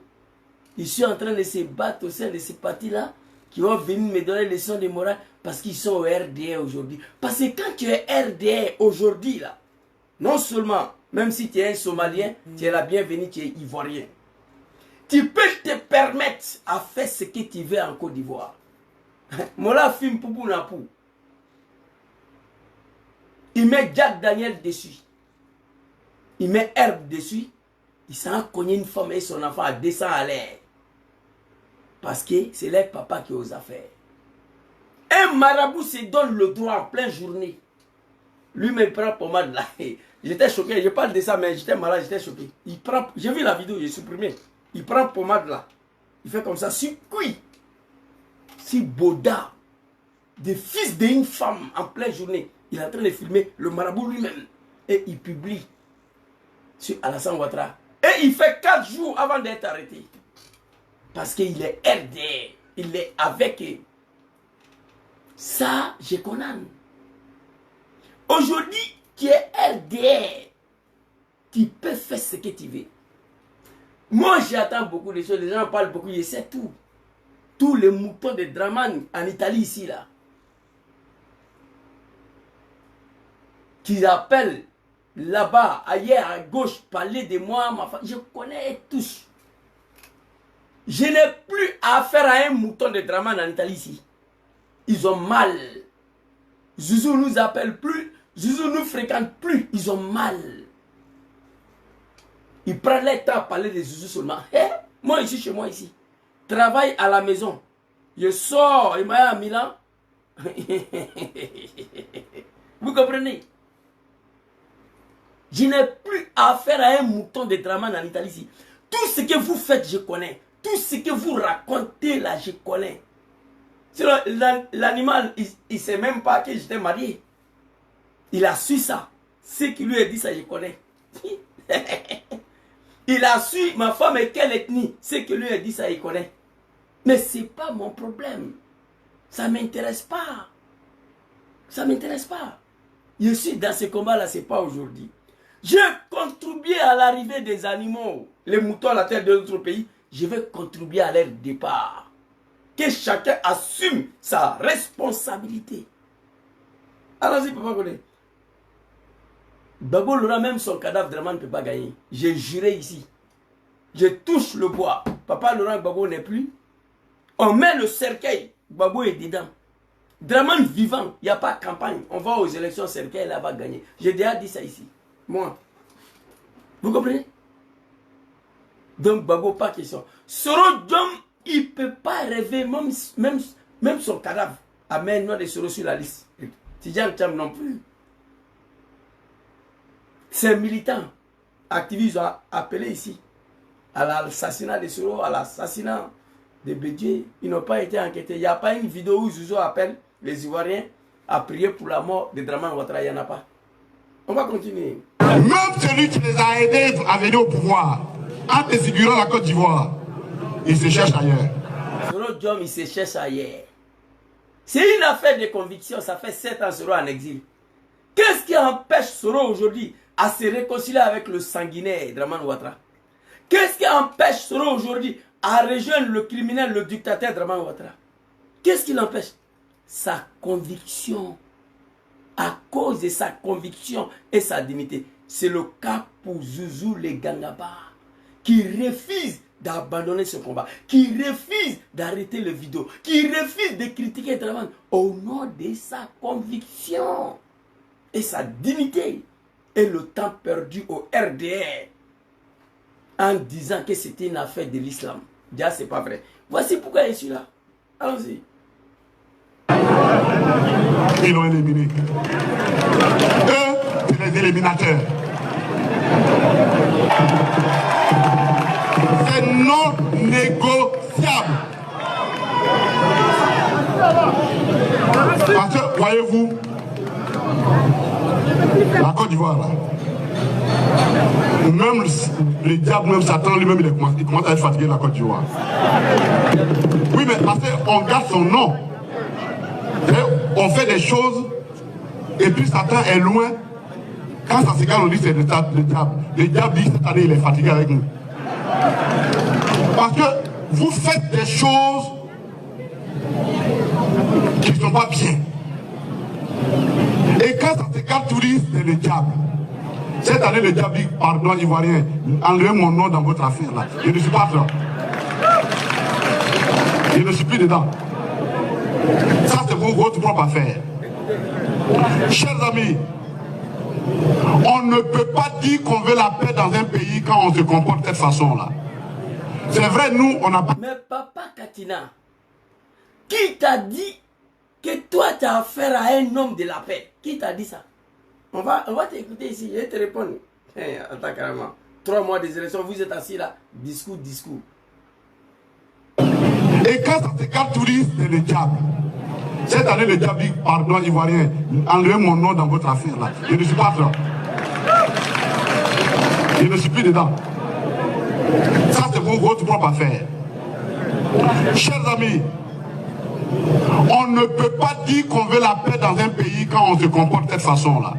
ils sont en train de se battre au sein de ces partis-là, qui vont venir me donner des leçons de morale parce qu'ils sont au RDA aujourd'hui. Parce que quand tu es RDA aujourd'hui, là, non seulement, même si tu es un Somalien, tu es la bienvenue, tu es Ivoirien. Tu peux te permettre à faire ce que tu veux en Côte d'Ivoire. Mola film Poupou Napou. Il met Jack Daniel dessus. Il met Herbe dessus. Il s'en cogné une femme et son enfant à 200 à l'air. Parce que c'est leur papa qui est aux affaires. Un marabout se donne le droit en pleine journée. Lui me prend pommade là. J'étais choqué, je parle de ça, mais j'étais malade, j'étais choqué. Il prend, j'ai vu la vidéo, j'ai supprimé. Il prend pommade là. Il fait comme ça, si cuit. Si Boda, des fils d'une femme en pleine journée, il est en train de filmer le marabout lui-même. Et il publie sur Alassane Ouattara. Et il fait 4 jours avant d'être arrêté. Parce qu'il est RDR. Il est avec eux. Ça, je connais. Aujourd'hui, tu es RDR. Tu peux faire ce que tu veux. Moi, j'attends beaucoup de choses. Les gens parlent beaucoup. Je sais tout. Tous les moutons de Draman en Italie, ici, là. Qu'ils appellent là-bas, ailleurs, à gauche, parler de moi, ma femme. Je connais tous. Je n'ai plus affaire à un mouton de Draman en Italie ici. Ils ont mal. Zouzou nous appelle plus. Zouzou nous fréquente plus. Ils ont mal. Ils prennent le temps à parler de Zouzou seulement. Hey, moi ici, chez moi ici. Travaille à la maison. Je sors, il m'a à Milan. Vous comprenez? Je n'ai plus affaire à un mouton de Draman en Italie ici. Tout ce que vous faites, je connais. Tout ce que vous racontez là, je connais. L'animal, il ne sait même pas que j'étais marié. Il a su ça. Ce qui lui a dit ça, je connais. Il a su ma femme est quelle ethnie. Ce qui lui a dit ça, il connaît. Mais ce n'est pas mon problème. Ça ne m'intéresse pas. Ça ne m'intéresse pas. Je suis dans ce combat-là, ce n'est pas aujourd'hui. Je contribué à l'arrivée des animaux, les moutons à la tête de notre pays. Je vais contribuer à leur départ. Que chacun assume sa responsabilité. Allons-y, Papa Godé. Gbagbo Laurent, même son cadavre, vraiment ne peut pas gagner. J'ai juré ici. Je touche le bois. Papa Laurent Gbagbo n'est plus. On met le cercueil. Gbagbo est dedans. Draman vivant, il n'y a pas de campagne. On va aux élections, cercueil, là va gagner. J'ai déjà dit ça ici. Moi. Vous comprenez? Donc, Gbagbo, pas question. Soro Diom, il ne peut pas rêver, même son cadavre. Amène-moi des Soro sur la liste. Tidjane Tcham non plus. Ces militants, activistes ont appelé ici à l'assassinat de Soro, à l'assassinat de Bédié. Ils n'ont pas été enquêtés. Il n'y a pas une vidéo où Zouzou appelle les Ivoiriens à prier pour la mort de Draman Ouattara. Il n'y en a pas. On va continuer. Même celui qui les a aidés à venir au pouvoir, en défigurant la Côte d'Ivoire, il se cherche ailleurs. Soro Diom, il se cherche ailleurs. C'est une affaire de conviction. Ça fait 7 ans Soro en exil. Qu'est-ce qui empêche Soro aujourd'hui à se réconcilier avec le sanguinaire Draman Ouattara? Qu'est-ce qui empêche Soro aujourd'hui à rejoindre le criminel, le dictateur Draman Ouattara? Qu'est-ce qui l'empêche? Sa conviction. À cause de sa conviction et sa dignité. C'est le cas pour Zouzou les Gangaba, qui refuse d'abandonner ce combat, qui refuse d'arrêter le vidéo, qui refuse de critiquer Draman au nom de sa conviction et sa dignité et le temps perdu au RDR en disant que c'était une affaire de l'islam. Déjà, c'est pas vrai. Voici pourquoi je suis là. Allons-y. Ils l'ont éliminé. Eux, c'est les éliminateurs. C'est non négociable. Parce que, voyez-vous, la Côte d'Ivoire, là, même le diable, même Satan lui-même, il commence à être fatigué de la Côte d'Ivoire. Oui, mais parce qu'on garde son nom. On fait des choses et puis Satan est loin. Quand ça s'égale, on dit c'est le diable. Le diable dit cette année il est fatigué avec nous. Parce que vous faites des choses qui ne sont pas bien. Et quand ça s'égale, tout dit c'est le diable. Cette année, le diable dit pardon, Ivoirien, enlevez mon nom dans votre affaire là. Je ne suis pas dedans. Je ne suis plus dedans. Ça, c'est votre propre affaire. Chers amis, on ne peut pas dire qu'on veut la paix dans un pays quand on se comporte de cette façon-là. C'est vrai, nous, on n'a pas... Mais Papa Katina, qui t'a dit que toi, tu as affaire à un homme de la paix? Qui t'a dit ça? On va t'écouter ici, je vais te répondre. Attends, carrément. 3 mois des élections, vous êtes assis là, discours. Et quand ça s'égale, tout dit, c'est le diable. Cette année, le diable dit pardon, Ivoirien, enlevez mon nom dans votre affaire là. Je ne suis pas dedans. Je ne suis plus dedans. Ça, c'est votre propre affaire. Chers amis, on ne peut pas dire qu'on veut la paix dans un pays quand on se comporte de cette façon-là.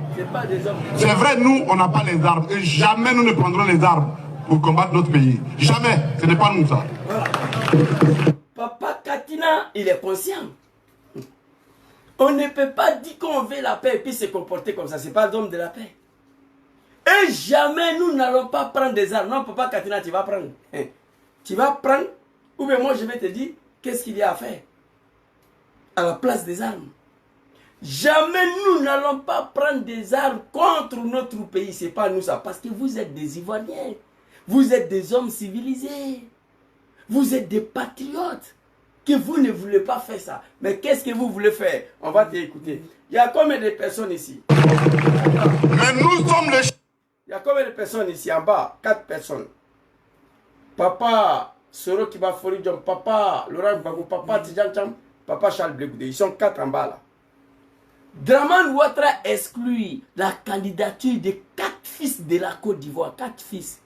C'est vrai, nous, on n'a pas les armes. Et jamais nous ne prendrons les armes pour combattre notre pays. Jamais. Ce n'est pas nous, ça. Papa Katina, il est conscient. On ne peut pas dire qu'on veut la paix et puis se comporter comme ça. Ce n'est pas l'homme de la paix. Et jamais nous n'allons pas prendre des armes. Non, Papa Katina, tu vas prendre. Tu vas prendre, ou bien moi je vais te dire, qu'est-ce qu'il y a à faire à la place des armes. Jamais nous n'allons pas prendre des armes contre notre pays. Ce n'est pas nous ça. Parce que vous êtes des Ivoiriens. Vous êtes des hommes civilisés. Vous êtes des patriotes. Que vous ne voulez pas faire ça. Mais qu'est-ce que vous voulez faire? On va t'écouter. Il y a combien de personnes ici? Mais nous sommes les... Il y a combien de personnes ici en bas? 4 personnes. Papa Soro Kiba Foridjom, papa Laurent Gbagbo, papa Tidjan Cham, papa Charles Blé Goudé. Ils sont 4 en bas là. Dramane Ouattara exclut la candidature de 4 fils de la Côte d'Ivoire. 4 fils.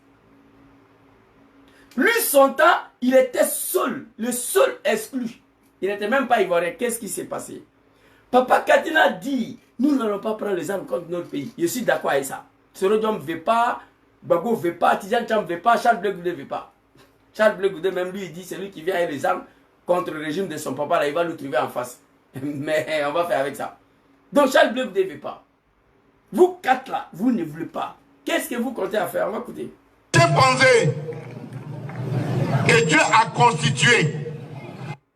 Lui, son temps, il était seul. Le seul exclu. Il n'était même pas ivoirien. Qu'est-ce qui s'est passé? Papa Katina dit, nous n'allons pas prendre les armes contre notre pays. Je suis d'accord avec ça. Soro Diom ne veut pas, Gbagbo ne veut pas, Tidjan Cham ne veut pas, Charles Blé Goudé ne veut pas. Charles Blé Goudé, même lui, il dit, c'est lui qui vient avec les armes contre le régime de son papa. Là, il va nous trouver en face. Mais on va faire avec ça. Donc Charles Blé Goudé ne veut pas. Vous 4 là, vous ne voulez pas. Qu'est-ce que vous comptez à faire? On va écouter. J'ai pensé que Dieu a constitué.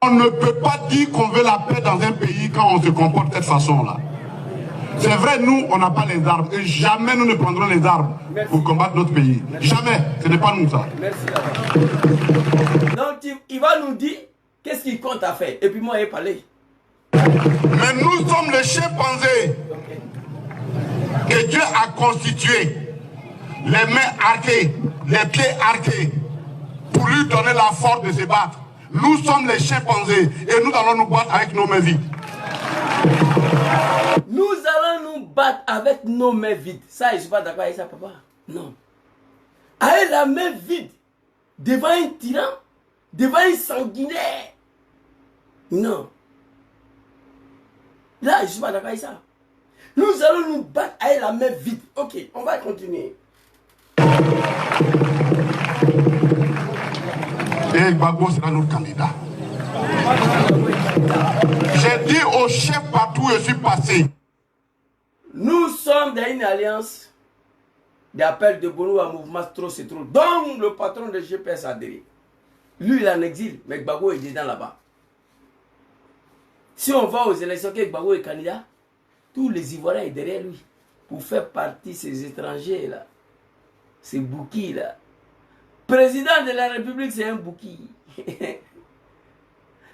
On ne peut pas dire qu'on veut la paix dans un pays quand on se comporte de cette façon-là. C'est vrai, nous, on n'a pas les armes. Et jamais nous ne prendrons les armes pour combattre notre pays. Jamais. Ce n'est pas nous, ça. Merci. Donc, il va nous dire qu'est-ce qu'il compte à faire. Et puis moi, il va parler. Mais nous sommes les chimpanzés que Dieu a constitués. Les mains arquées, les pieds arqués, pour lui donner la force de se battre. Nous sommes les chimpanzés et nous allons nous battre avec nos mains vides. Nous allons nous battre avec nos mains vides. Ça, je ne suis pas d'accord avec ça, papa. Non. Avec la main vide, devant un tyran, devant un sanguinaire. Non. Là, je ne suis pas d'accord avec ça. Nous allons nous battre avec la main vide. Ok, on va continuer. Et Gbagbo sera notre candidat. J'ai dit au chef partout où je suis passé. Nous sommes dans une alliance d'appel de Bono à mouvement trop c'est trop. Donc le patron de GPS a adhéré. Lui il est en exil, mais Gbagbo est dedans là-bas. Si on va aux élections que Gbagbo est candidat, tous les Ivoiriens sont derrière lui pour faire partie de ces étrangers là, ces bouquis là. Président de la République, c'est un bouquis.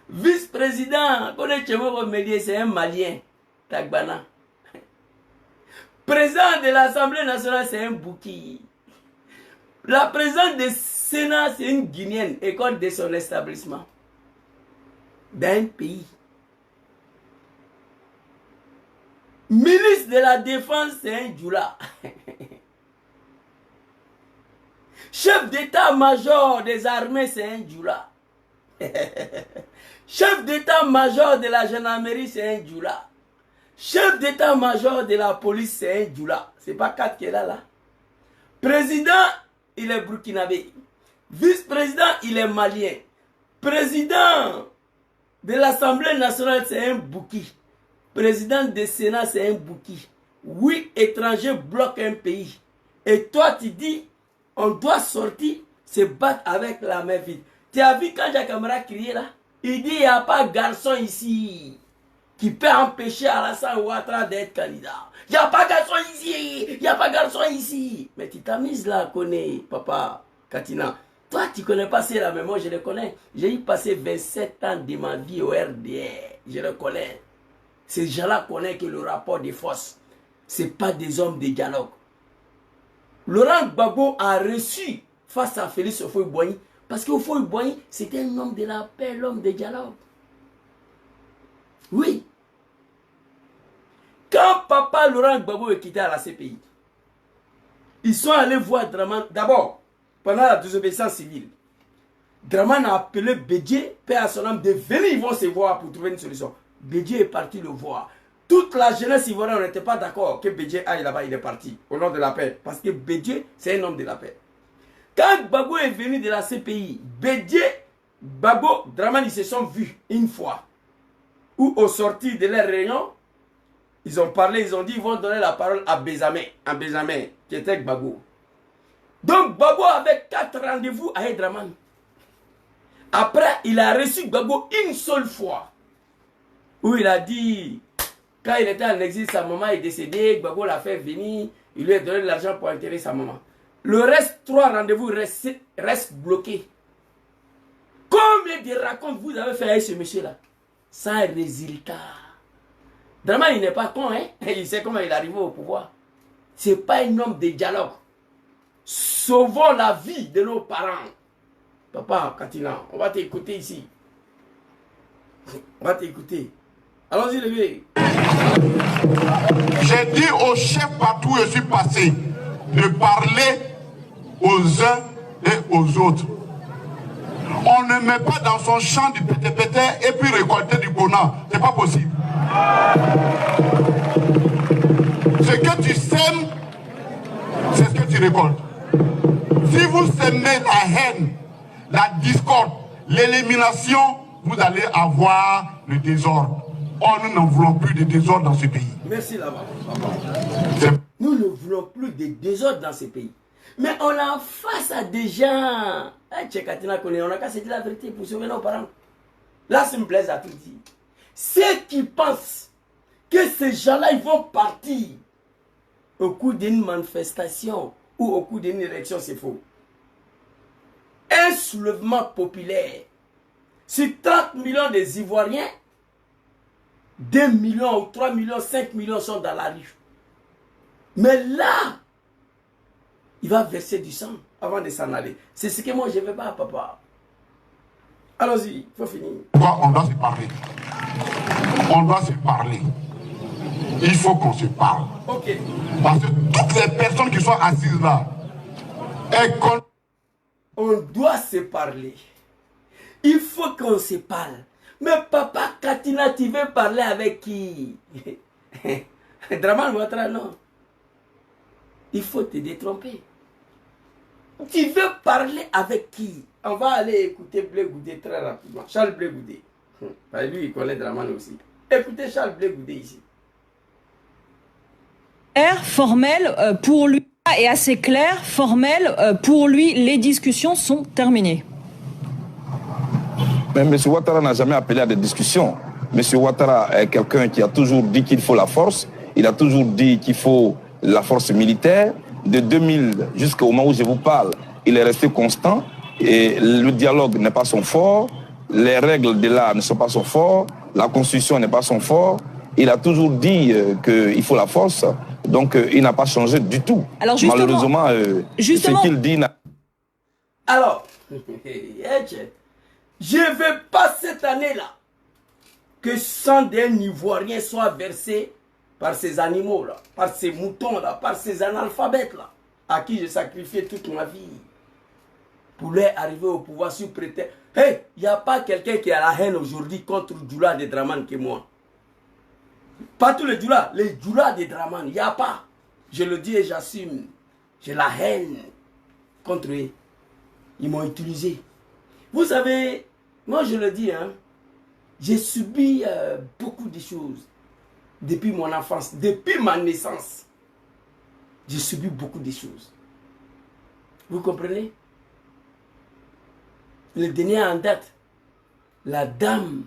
Vice-président, c'est un Malien, Tagbana. Président de l'Assemblée nationale, c'est un bouquis. La présidente du Sénat, c'est une Guinéenne, école de son établissement. D'un pays. Ministre de la Défense, c'est un Djoula. Chef d'état-major des armées, c'est un Djoula. Chef d'état-major de la gendarmerie, c'est un Djoula. Chef d'état-major de la police, c'est un Djoula. C'est pas 4 qui est là. Président, il est burkinabé. Vice-président, il est malien. Président de l'Assemblée nationale, c'est un bouki. Président du Sénat, c'est un bouki. 8 étrangers bloquent un pays. Et toi, tu dis, on doit sortir, se battre avec la main vide. Tu as vu quand Jacques Camara criait là? Il dit, il n'y a pas de garçon ici qui peut empêcher Alassane Ouattara d'être candidat. Il n'y a pas de garçon ici. Il n'y a pas de garçon ici. Mais tu t'as mis là, connais, papa Katina. Toi, tu ne connais pas cela, mais moi, je le connais. J'ai y passé 27 ans de ma vie au RDR. Je le connais. Ces gens-là connaissent que le rapport des forces, ce n'est pas des hommes de dialogue. Laurent Gbagbo a reçu face à Félix Houphouët-Boigny parce que Houphouët-Boigny, c'était un homme de la paix, l'homme de dialogue. Oui. Quand papa Laurent Gbagbo est quitté à la CPI, ils sont allés voir Dramane. D'abord, pendant la désobéissance civile, Dramane a appelé Bédié, paix à son âme, de venir, ils vont se voir pour trouver une solution. Bédié est parti le voir. Toute la jeunesse ivoirienne n'était pas d'accord que Bédié aille là-bas, il est parti au nom de la paix. Parce que Bédié, c'est un homme de la paix. Quand Gbagbo est venu de la CPI, Bédié, Gbagbo, Dramane, ils se sont vus une fois. Où au sortir de leur réunion, ils ont parlé, ils ont dit, ils vont donner la parole à Bézamé, qui était Gbagbo. Donc Gbagbo avait 4 rendez-vous avec Dramane. Après, il a reçu Gbagbo une seule fois. Où il a dit, quand il était en exil, sa maman est décédée, Gbagbo l'a fait venir, il lui a donné de l'argent pour enterrer sa maman. Le reste, 3 rendez-vous restent bloqués. Combien de racontes vous avez fait avec ce monsieur-là? Sans résultat. Dramane, il n'est pas con, hein? Il sait comment il est arrivé au pouvoir. Ce n'est pas un homme de dialogue. Sauvons la vie de nos parents. Papa, Katina, on va t'écouter ici. On va t'écouter. Allons-y, les vieux. J'ai dit au chef partout où je suis passé de parler aux uns et aux autres. On ne met pas dans son champ du pété-pété et puis récolter du bonheur. C'est pas possible. Ce que tu sèmes, c'est ce que tu récoltes. Si vous semez la haine, la discorde, l'élimination, vous allez avoir le désordre. Oh, nous n'en voulons plus de désordre dans ce pays. Merci là-bas. Nous ne voulons plus de désordre dans ce pays. Mais on est en face à des gens. On n'a qu'à se dire la vérité pour sauver nos parents. Là, ça me plaît à tout dire. Ceux qui pensent que ces gens-là, ils vont partir au cours d'une manifestation ou au cours d'une élection, c'est faux. Un soulèvement populaire. Sur 30 millions des Ivoiriens, 2 millions ou 3 millions, 5 millions sont dans la rue. Mais là, il va verser du sang avant de s'en aller. C'est ce que moi je ne veux pas, papa. Allons-y, il faut finir. On doit se parler. On doit se parler. Il faut qu'on se parle. Ok. Parce que toutes les personnes qui sont assises là, on doit se parler. Il faut qu'on se parle. Mais papa Katina, tu veux parler avec qui? Draman Ouattara, non. Il faut te détromper. Tu veux parler avec qui? On va aller écouter Blé Goudé très rapidement. Charles Blé Goudé. Lui, il connaît Draman aussi. Écoutez Charles Blé Goudé ici. Formel pour lui est assez clair. Formel pour lui, les discussions sont terminées. Mais M. Ouattara n'a jamais appelé à des discussions. M. Ouattara est quelqu'un qui a toujours dit qu'il faut la force. Il a toujours dit qu'il faut la force militaire. De 2000 jusqu'au moment où je vous parle, il est resté constant. Et le dialogue n'est pas son fort. Les règles de l'art ne sont pas son fort. La constitution n'est pas son fort. Il a toujours dit qu'il faut la force. Donc, il n'a pas changé du tout. Alors malheureusement, ce qu'il dit n'a... Alors, je ne veux pas cette année-là que sang d'un Ivoirien soit versé par ces animaux-là, par ces moutons-là, par ces analphabètes-là, à qui j'ai sacrifié toute ma vie pour leur arriver au pouvoir sous prétexte. Hey, il n'y a pas quelqu'un qui a la haine aujourd'hui contre Djoula de Draman que moi. Pas tous les Djoula de Draman, il n'y a pas. Je le dis et j'assume. J'ai la haine contre eux. Ils m'ont utilisé. Vous savez, moi je le dis, hein, j'ai subi beaucoup de choses depuis mon enfance, depuis ma naissance. J'ai subi beaucoup de choses. Vous comprenez? Le dernier en date, la dame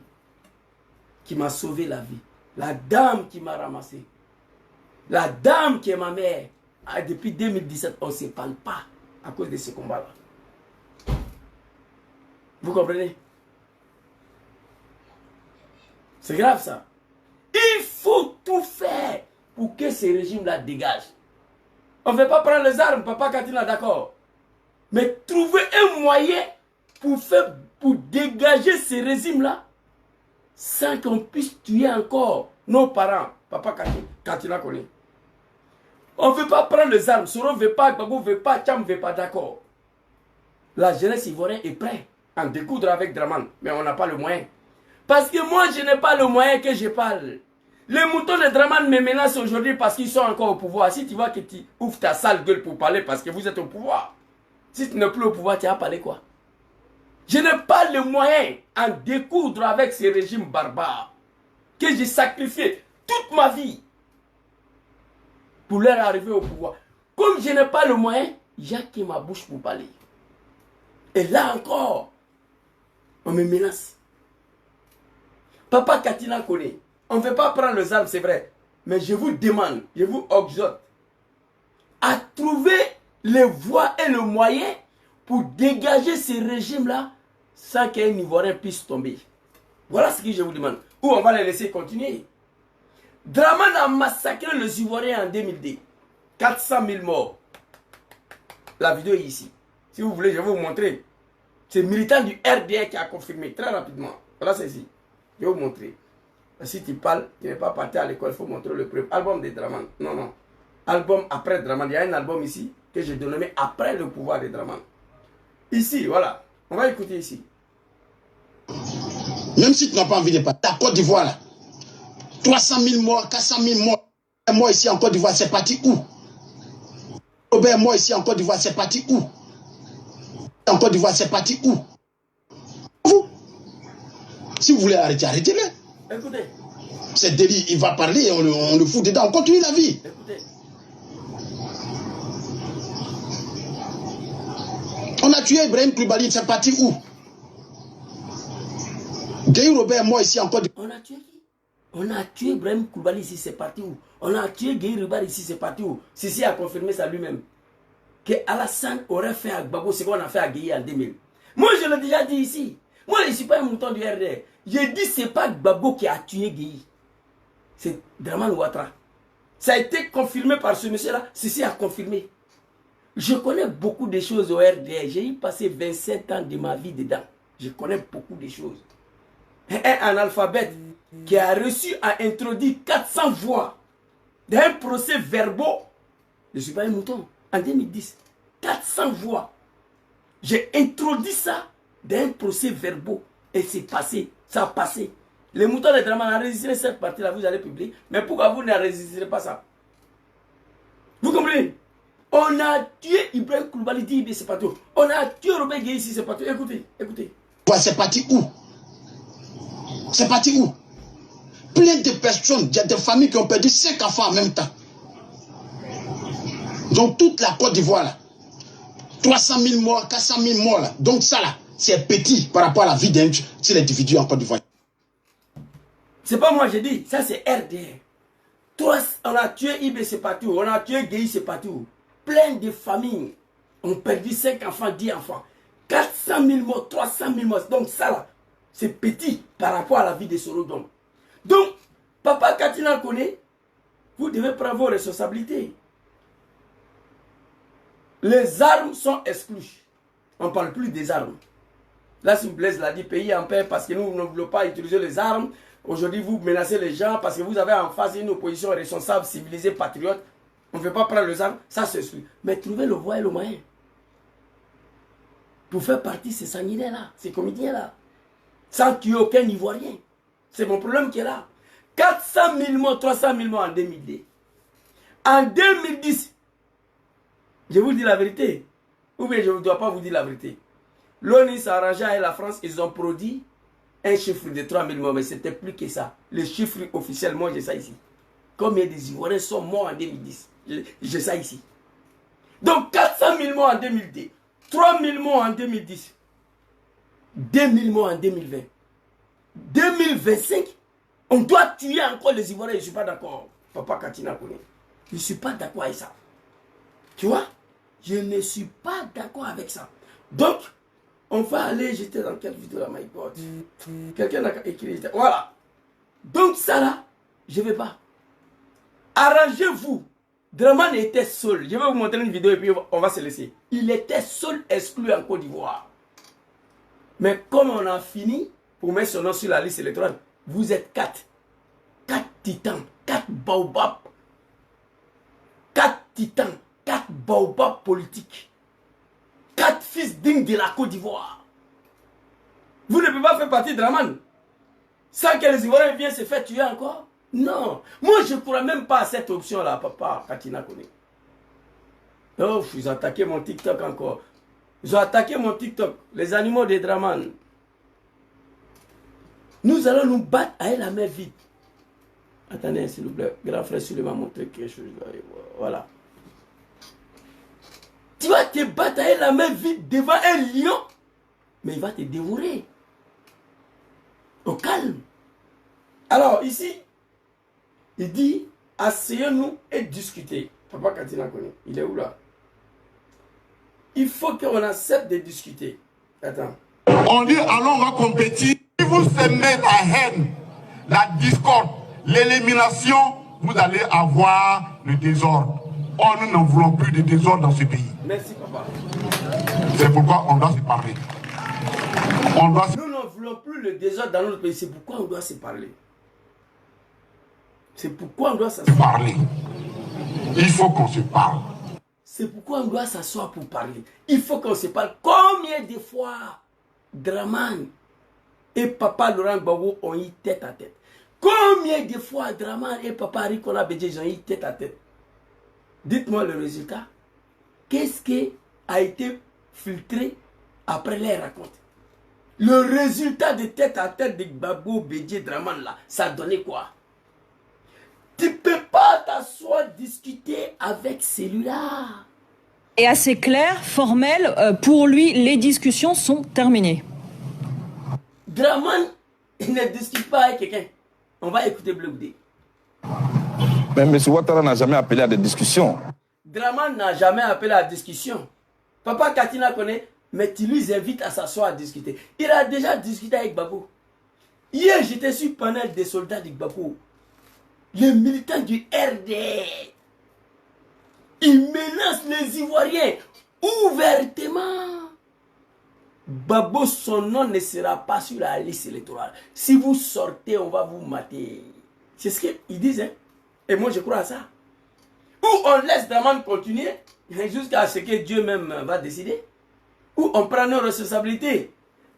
qui m'a sauvé la vie, la dame qui m'a ramassé, la dame qui est ma mère, depuis 2017, on ne se parle pas à cause de ce combat-là. Vous comprenez? C'est grave ça. Il faut tout faire pour que ce régime-là dégage. On ne veut pas prendre les armes, papa Katina, d'accord. Mais trouver un moyen pour dégager ce régime-là sans qu'on puisse tuer encore nos parents. Papa Katina connaît. On ne veut pas prendre les armes. Soro ne veut pas, Gbagbo ne veut pas, Tcham ne veut pas, d'accord. La jeunesse ivoirienne est prête à en découdre avec Draman, mais on n'a pas le moyen. Parce que moi, je n'ai pas le moyen que je parle. Les moutons de Draman me menacent aujourd'hui parce qu'ils sont encore au pouvoir. Si tu vois que tu ouvres ta sale gueule pour parler parce que vous êtes au pouvoir, si tu n'es plus au pouvoir, tu vas parler quoi? Je n'ai pas le moyen à découdre avec ce régime barbare que j'ai sacrifié toute ma vie pour leur arriver au pouvoir. Comme je n'ai pas le moyen, j'ai que ma bouche pour parler. Et là encore, on me menace. Papa Katina connaît. On ne veut pas prendre les armes, c'est vrai. Mais je vous demande, je vous exhorte à trouver les voies et le moyen pour dégager ce régime-là sans qu'un Ivoirien puisse tomber. Voilà ce que je vous demande. Ou on va les laisser continuer. Draman a massacré les Ivoiriens en 2002. 400 000 morts. La vidéo est ici. Si vous voulez, je vais vous montrer. C'est militant du RDR qui a confirmé très rapidement. Voilà, c'est ici. Je vais vous montrer. Si tu parles, tu n'es pas parti à l'école, il faut montrer le preuve. Album de Draman. Non, non. Album après Draman. Il y a un album ici que j'ai dénommé Après le pouvoir de Draman. Ici, voilà. On va écouter ici. Même si tu n'as pas envie de parler, ta Côte d'Ivoire là, 300 000 morts, 400 000 morts. Moi ici en Côte d'Ivoire, c'est parti où? Robert, moi ici en Côte d'Ivoire, c'est parti où? En Côte d'Ivoire, c'est parti où? Vous? Si vous voulez arrêter, arrêtez-le. Écoutez. C'est délit, il va parler, on le fout dedans, on continue la vie. Écoutez. On a tué Ibrahim Koulibaly, c'est parti où? Guy Robert, moi ici en Côte d'Ivoire. On a tué qui? On a tué Ibrahim Koulibaly ici, c'est parti où? On a tué Guy Robert ici, c'est parti où? Sissi a confirmé ça lui-même. Que Alassane aurait fait à Gbagbo ce qu'on a fait à Guy en 2000. Moi, je l'ai déjà dit ici. Moi, je ne suis pas un mouton du RDR. J'ai dit c'est pas Gbagbo qui a tué Guy. C'est Draman Ouattara. Ça a été confirmé par ce monsieur-là. Sissi a confirmé. Je connais beaucoup de choses au RDR. J'ai y passé 27 ans de ma vie dedans. Je connais beaucoup de choses. Un analphabète qui a reçu à introduire 400 voix d'un procès verbal. Je ne suis pas un mouton. En 2010, 400 voix. J'ai introduit ça d'un procès verbal. Et c'est passé. Ça a passé. Les moutons de Draman ont enregistré cette partie-là. Vous allez publier. Mais pourquoi vous n'enregistrez pas ça? Vous comprenez? On a tué Ibrahim Koulibaly dit c'est pas tout. On a tué Robert Gueye ici, c'est pas tout. Écoutez, écoutez. C'est parti où? C'est parti où? Plein de personnes, il y a des familles qui ont perdu 5 enfants en même temps. Donc toute la Côte d'Ivoire là, 300 000 morts, 400 000 morts là. Donc ça là, c'est petit par rapport à la vie d'un individu en Côte d'Ivoire. C'est pas moi j'ai dit, ça c'est RDR. On a tué Ibé, c'est parti où? On a tué Gueye, c'est parti où? Plein de familles ont perdu 5 enfants, 10 enfants. 400 000 morts, 300 000 morts. Donc ça là, c'est petit par rapport à la vie de Sorodom. Donc, Papa Katina connaît, vous devez prendre vos responsabilités. Les armes sont exclues. On ne parle plus des armes. Là, si Blaise l'a dit, pays en paix, parce que nous ne voulons pas utiliser les armes. Aujourd'hui, vous menacez les gens parce que vous avez en face une opposition responsable, civilisée, patriote. On ne veut pas prendre les armes, ça c'est exclu. Mais trouvez le voie et le moyen. Pour faire partie de ces sanguinaires-là, ces comédiens-là. Sans tuer aucun Ivoirien. C'est mon problème qui est là. 400 000 morts, 300 000 morts en 2002. En 2010, je vous dis la vérité. Ou bien je ne dois pas vous dire la vérité. L'ONU s'est arrangé avec la France, ils ont produit un chiffre de 3 000 morts, mais c'était plus que ça. Le chiffre officiel, moi j'ai ça ici. Combien des Ivoiriens sont morts en 2010? J'ai ça ici. Donc 400 000 morts en 2002, 3 000 morts en 2010, 2 000 morts en 2020. 2025, on doit tuer encore les Ivoiriens. Je ne suis pas d'accord. Papa Katina connaît. Je ne suis pas d'accord avec ça. Tu vois? Je ne suis pas d'accord avec ça. Donc, on va aller, j'étais dans quelle vidéo là, my God? Quelqu'un a écrit. Voilà. Donc ça là, je ne vais pas. Arrangez-vous. Draman était seul. Je vais vous montrer une vidéo et puis on va se laisser. Il était seul, exclu en Côte d'Ivoire. Mais comme on a fini pour mettre son nom sur la liste électorale, vous êtes 4. 4 titans, 4 baobabs. 4 titans, 4 baobabs politiques. 4 fils dignes de la Côte d'Ivoire. Vous ne pouvez pas faire partie de Draman sans que les Ivoiriens viennent se faire tuer encore. Non, moi je ne crois même pas à cette option-là, papa Katina connaît. Oh, ils ont attaqué mon TikTok encore. Ils ont attaqué mon TikTok, les animaux de Draman. Nous allons nous battre avec la main vide. Attendez, s'il vous plaît, grand frère Suleiman m'a montré quelque chose. Voilà. Tu vas te battre avec la main vide devant un lion, mais il va te dévorer. Au calme. Alors, ici, il dit, asseyons-nous et discuter. Papa Katina connaît. Il est où là? Il faut qu'on accepte de discuter. Attends. On dit, allons, on va compétir. Si vous semez la haine, la discorde, l'élimination, vous allez avoir le désordre. Oh, nous n'en voulons plus de désordre dans ce pays. Merci, papa. C'est pourquoi on doit se parler. Nous n'en voulons plus le désordre dans notre pays. C'est pourquoi on doit se parler. C'est pourquoi on doit s'asseoir. Parler. Il faut qu'on se parle. C'est pourquoi on doit s'asseoir pour parler. Il faut qu'on se parle. Combien de fois Dramane et papa Laurent Gbagbo ont eu tête à tête? Combien de fois Dramane et papa Arikola Bédié ont eu tête à tête? Dites-moi le résultat. Qu'est-ce qui a été filtré après les racontes? Le résultat de tête à tête de Gbagbo, Bédié, Dramane là, ça donnait quoi? Tu ne peux pas t'asseoir discuter avec celui-là. Et assez clair, formel, pour lui, les discussions sont terminées. Dramane, il ne discute pas avec quelqu'un. On va écouter Bleu-Goudé. Mais M. Ouattara n'a jamais appelé à des discussions. Dramane n'a jamais appelé à la discussion. Papa Katina connaît, mais tu lui invites à s'asseoir à discuter. Il a déjà discuté avec Gbagbo. Hier, j'étais sur le panel des soldats de Gbagbo. Les militants du RD. Ils menacent les Ivoiriens ouvertement. Gbagbo, son nom ne sera pas sur la liste électorale. Si vous sortez, on va vous mater. C'est ce qu'ils disent. Hein? Et moi, je crois à ça. Ou on laisse Dramane continuer jusqu'à ce que Dieu même va décider. Ou on prend nos responsabilités.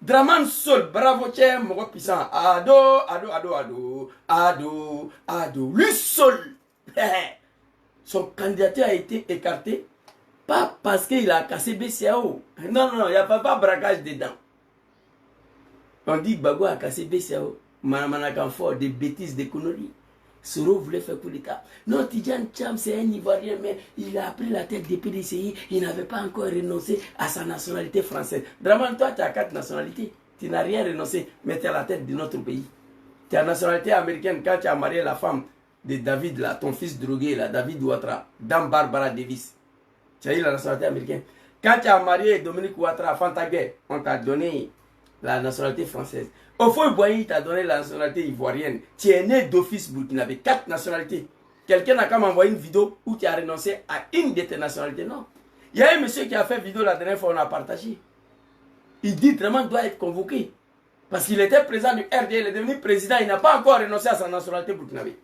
Dramane seul, bravo, tiens, mon puissant. Ado, ado, ado, ado, ado, ado. Lui seul. Son candidature a été écarté. Pas parce qu'il a cassé BCAO. Non, non, non, il n'y a pas braquage dedans. On dit que Gbagbo a cassé BCAO. Manamanakan fort, des bêtises, des conneries. Soro voulait faire coup d'État. Non, Tidjane Cham, c'est un Ivoirien, mais il a pris la tête des PDCI. Il n'avait pas encore renoncé à sa nationalité française. Dramane, toi, tu as 4 nationalités. Tu n'as rien renoncé, mais tu es à la tête de notre pays. Tu as la nationalité américaine quand tu as marié la femme de David, là, ton fils drogué, là, David Ouattara, Dame Barbara Davis. Tu as eu la nationalité américaine. Quand tu as marié Dominique Ouattara, Fantaguet, on t'a donné la nationalité française. Au fond, Boigny t'a donné la nationalité ivoirienne. Tu es né d'office burkinabé. 4 nationalités. Quelqu'un n'a qu'à m'envoyer une vidéo où tu as renoncé à une de tes nationalités. Non. Il y a un monsieur qui a fait vidéo la dernière fois, on a partagé. Il dit vraiment doit être convoqué. Parce qu'il était président du RD, il est devenu président, il n'a pas encore renoncé à sa nationalité burkinabé.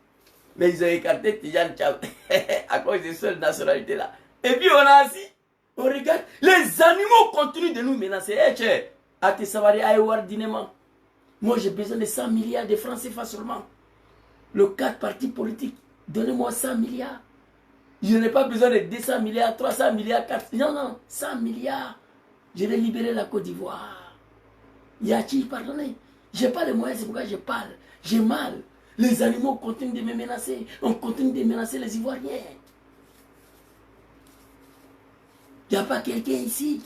Mais ils ont écarté Tidjane Cham à cause de cette nationalité là. Et puis on a assis, on regarde, les animaux continuent de nous menacer. Eh, hey, à tes savary aïwar dinement. Moi, j'ai besoin de 100 milliards de francs CFA seulement. Le 4 partis politiques, donnez-moi 100 milliards. Je n'ai pas besoin de 200 milliards, 300 milliards, 400... Non, non, 100 milliards. Je vais libérer la Côte d'Ivoire. Yachi, pardonnez. Je n'ai pas les moyens, c'est pourquoi je parle. J'ai mal. Les animaux continuent de me menacer. On continue de menacer les Ivoiriens. Il n'y a pas quelqu'un ici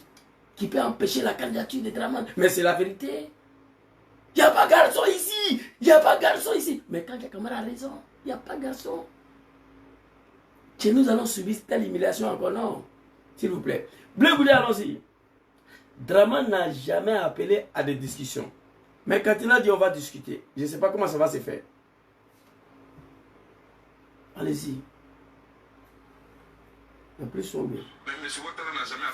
qui peut empêcher la candidature de Dramane. Mais c'est la vérité. Il n'y a pas garçon ici. Il n'y a pas garçon ici. Mais quand Kamara a raison, il n'y a pas garçon. Chez nous allons subir telle humiliation encore. Non. S'il vous plaît. Bleu-Goudé, allons-y. Dramane n'a jamais appelé à des discussions. Mais quand il a dit on va discuter, je ne sais pas comment ça va se faire. Allez-y. En plus sombre. Mais M. Ouattara n'a jamais...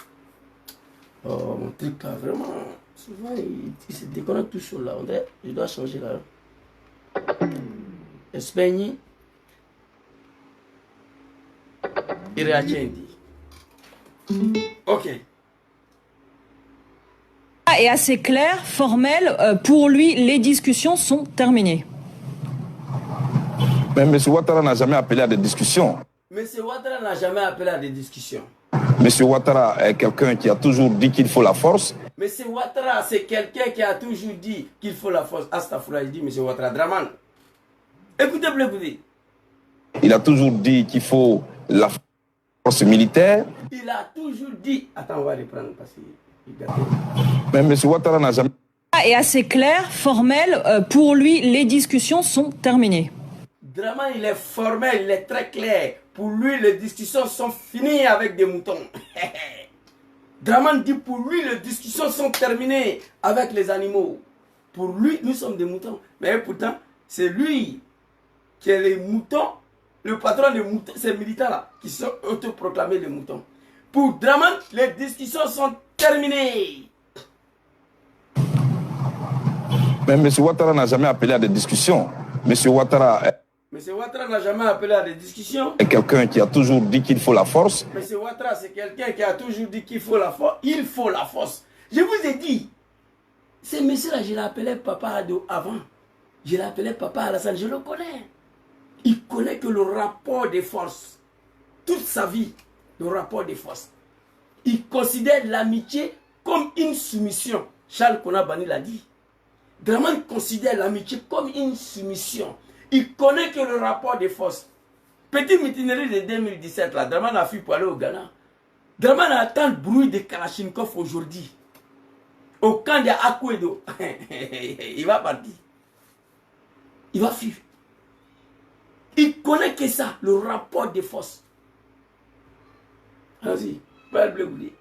Oh, mon truc là, vraiment... Souvent, il se déconnecte tout seul là. On dirait, je dois changer là. Espagne. Il réagit. Ok. Et assez clair, formel, pour lui, les discussions sont terminées. Mais M. Ouattara n'a jamais appelé à des discussions. M. Ouattara n'a jamais appelé à des discussions. M. Ouattara est quelqu'un qui a toujours dit qu'il faut la force. M. Ouattara, c'est quelqu'un qui a toujours dit qu'il faut la force. Astafoura, il dit M. Ouattara. Dramane. Écoutez, écoutez. Il a toujours dit qu'il faut la force militaire. Il a toujours dit... Attends, on va reprendre parce que... Mais M. Ouattara n'a jamais... Et assez clair, formel, pour lui, les discussions sont terminées. Dramane, il est formel, il est très clair. Pour lui, les discussions sont finies avec des moutons. Dramane dit pour lui, les discussions sont terminées avec les animaux. Pour lui, nous sommes des moutons. Mais pourtant, c'est lui qui est les moutons le patron des moutons, ces militants-là, qui sont autoproclamés les moutons. Pour Draman, les discussions sont terminées. Mais M. Ouattara n'a jamais appelé à des discussions. M. Ouattara n'a jamais appelé à des discussions. est quelqu'un qui a toujours dit qu'il faut la force. M. Ouattara, c'est quelqu'un qui a toujours dit qu'il faut la force. Il faut la force. Je vous ai dit, ce monsieur-là, je l'appelais Papa Ado avant. Je l'appelais Papa Alassane, je le connais. Il connaît que le rapport des forces, toute sa vie, le rapport des forces. Il considère l'amitié comme une soumission. Charles Konabani l'a dit. Draman considère l'amitié comme une soumission. Il connaît que le rapport des forces. Petit mutinerie de 2017, là, Draman a fui pour aller au Ghana. Draman attend le bruit de Kalachnikov aujourd'hui. Au camp de Akwedo. Il va partir. Il va fuir. Il connaît que ça, le rapport des forces. Vas-y, Père Blegoudi.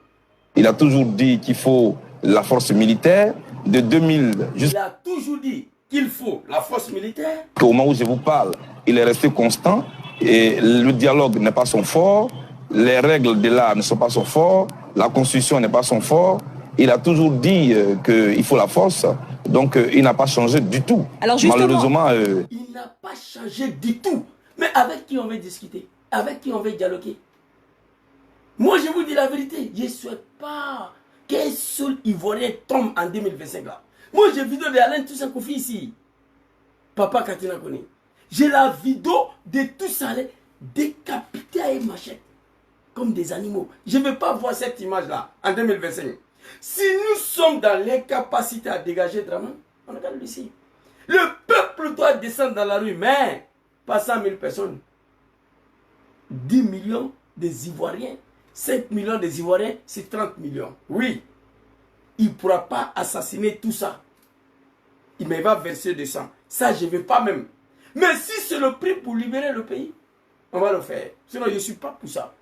Il a toujours dit qu'il faut la force militaire de 2000 Il a toujours dit qu'il faut la force militaire. Au moment où je vous parle, il est resté constant et le dialogue n'est pas son fort, les règles de l'art ne sont pas son fort, la constitution n'est pas son fort. Il a toujours dit qu'il faut la force, donc il n'a pas changé du tout. Alors malheureusement, il n'a pas changé du tout. Mais avec qui on veut discuter? Avec qui on veut dialoguer? Moi, je vous dis la vérité, je ne souhaite pas qu'un seul Ivoirien tombe en 2025 là. Moi, j'ai vidéo de Alain Toussaint Kofi ici. Papa Katina Kone. J'ai la vidéo de tous allés décapités à une machette. Comme des animaux. Je ne veux pas voir cette image-là en 2025. Si nous sommes dans l'incapacité à dégager Draman, on regarde ici. Le peuple doit descendre dans la rue, mais pas 100 000 personnes. 10 millions des Ivoiriens. 5 millions des Ivoiriens, c'est 30 millions. Oui, il ne pourra pas assassiner tout ça. Il me va verser du sang. Ça, je ne veux pas même. Mais si c'est le prix pour libérer le pays, on va le faire. Sinon, je ne suis pas pour ça.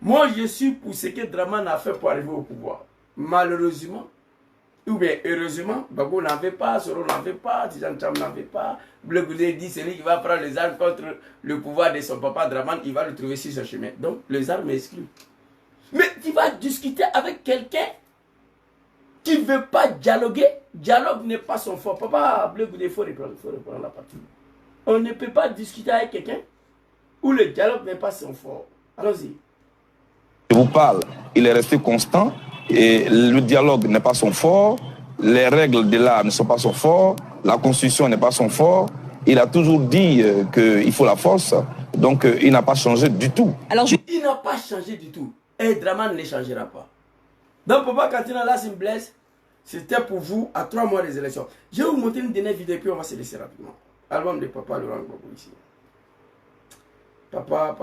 Moi, je suis pour ce que Draman a fait pour arriver au pouvoir. Malheureusement, ou bien heureusement, Gbagbo n'avait pas, Soro n'avait pas, Tidjane Thiam n'avait pas. Blegoudé dit c'est lui qui va prendre les armes contre le pouvoir de son papa Draman, il va le trouver sur ce chemin. Donc, les armes excluent. Mais tu vas discuter avec quelqu'un qui ne veut pas dialoguer. Dialogue n'est pas son fort. Papa Blegoudé, il faut reprendre la partie. On ne peut pas discuter avec quelqu'un où le dialogue n'est pas son fort. Allons-y. Je vous parle, il est resté constant et le dialogue n'est pas son fort, les règles de l'art ne sont pas son fort, la constitution n'est pas son fort. Il a toujours dit qu'il faut la force, donc il n'a pas changé du tout. Alors il n'a pas changé du tout. Et Draman ne changera pas. Donc Papa Katina Lassim Blaise, c'était pour vous à 3 mois des élections. Je vais vous montrer une dernière vidéo et puis on va se laisser rapidement. Album de Papa Laurent Gbagbo ici. Papa.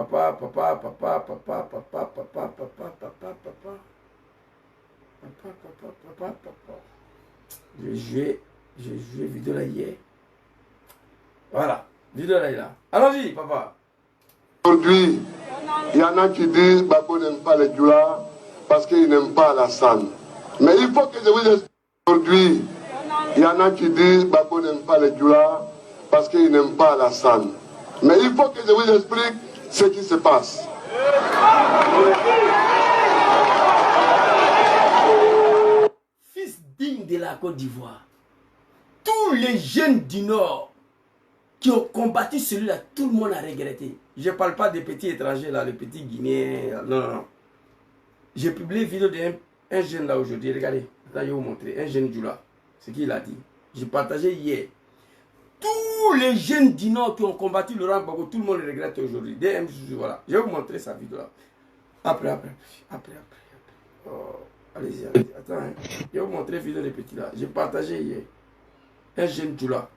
J'ai joué vidéo là hier. Voilà, vidéo là. Allons-y, papa. Aujourd'hui, il y en a qui disent Gbagbo n'aime pas les Djoula parce qu'il n'aime pas Alassane. Mais il faut que je vous explique. Aujourd'hui, il y en a qui disent Gbagbo n'aime pas les Djoula parce qu'il n'aime pas Alassane. Mais il faut que je vous explique ce qui se passe. Fils digne de la Côte d'Ivoire, tous les jeunes du Nord qui ont combattu celui-là, tout le monde a regretté. Je ne parle pas des petits étrangers là, les petits Guinéens. Non. J'ai publié une vidéo d'un jeune là aujourd'hui. Regardez, je vais vous montrer. Un jeune du là. Ce qu'il a dit. J'ai partagé hier. Tous les jeunes du Nord qui ont combattu Laurent Gbagbo, tout le monde le regrette aujourd'hui. Voilà. Je vais vous montrer sa vidéo là. Après. Oh, allez-y. Attends. Hein. Je vais vous montrer la vidéo des petits là. J'ai partagé hier. Un jeune du là.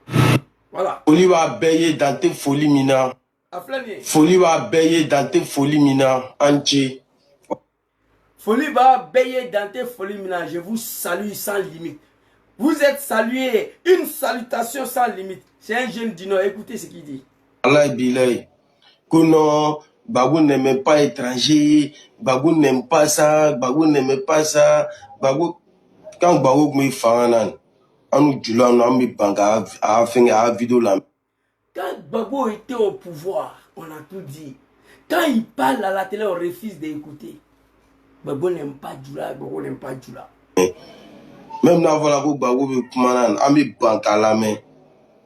Voilà. Folie va bailler dans tes folies mina. Folie va bailler dans tes folies mina. Entier. Folie va bailler dans tes folies mina. Je vous salue sans limite. Vous êtes salués. Une salutation sans limite. C'est un jeune du Nord. Écoutez ce qu'il dit. Allah bilay. Kono, Gbagbo n'aime pas étranger. Gbagbo n'aime pas ça. Gbagbo n'aime pas ça. Gbagbo, quand Gbagbo me fanan. Quand Gbagbo était au pouvoir, on a tout dit. Quand il parle à la télé, on refuse d'écouter. Gbagbo n'aime pas Djoula, Gbagbo n'aime pas Djoula. Même dans la Gbagbo, Ami Bankalame,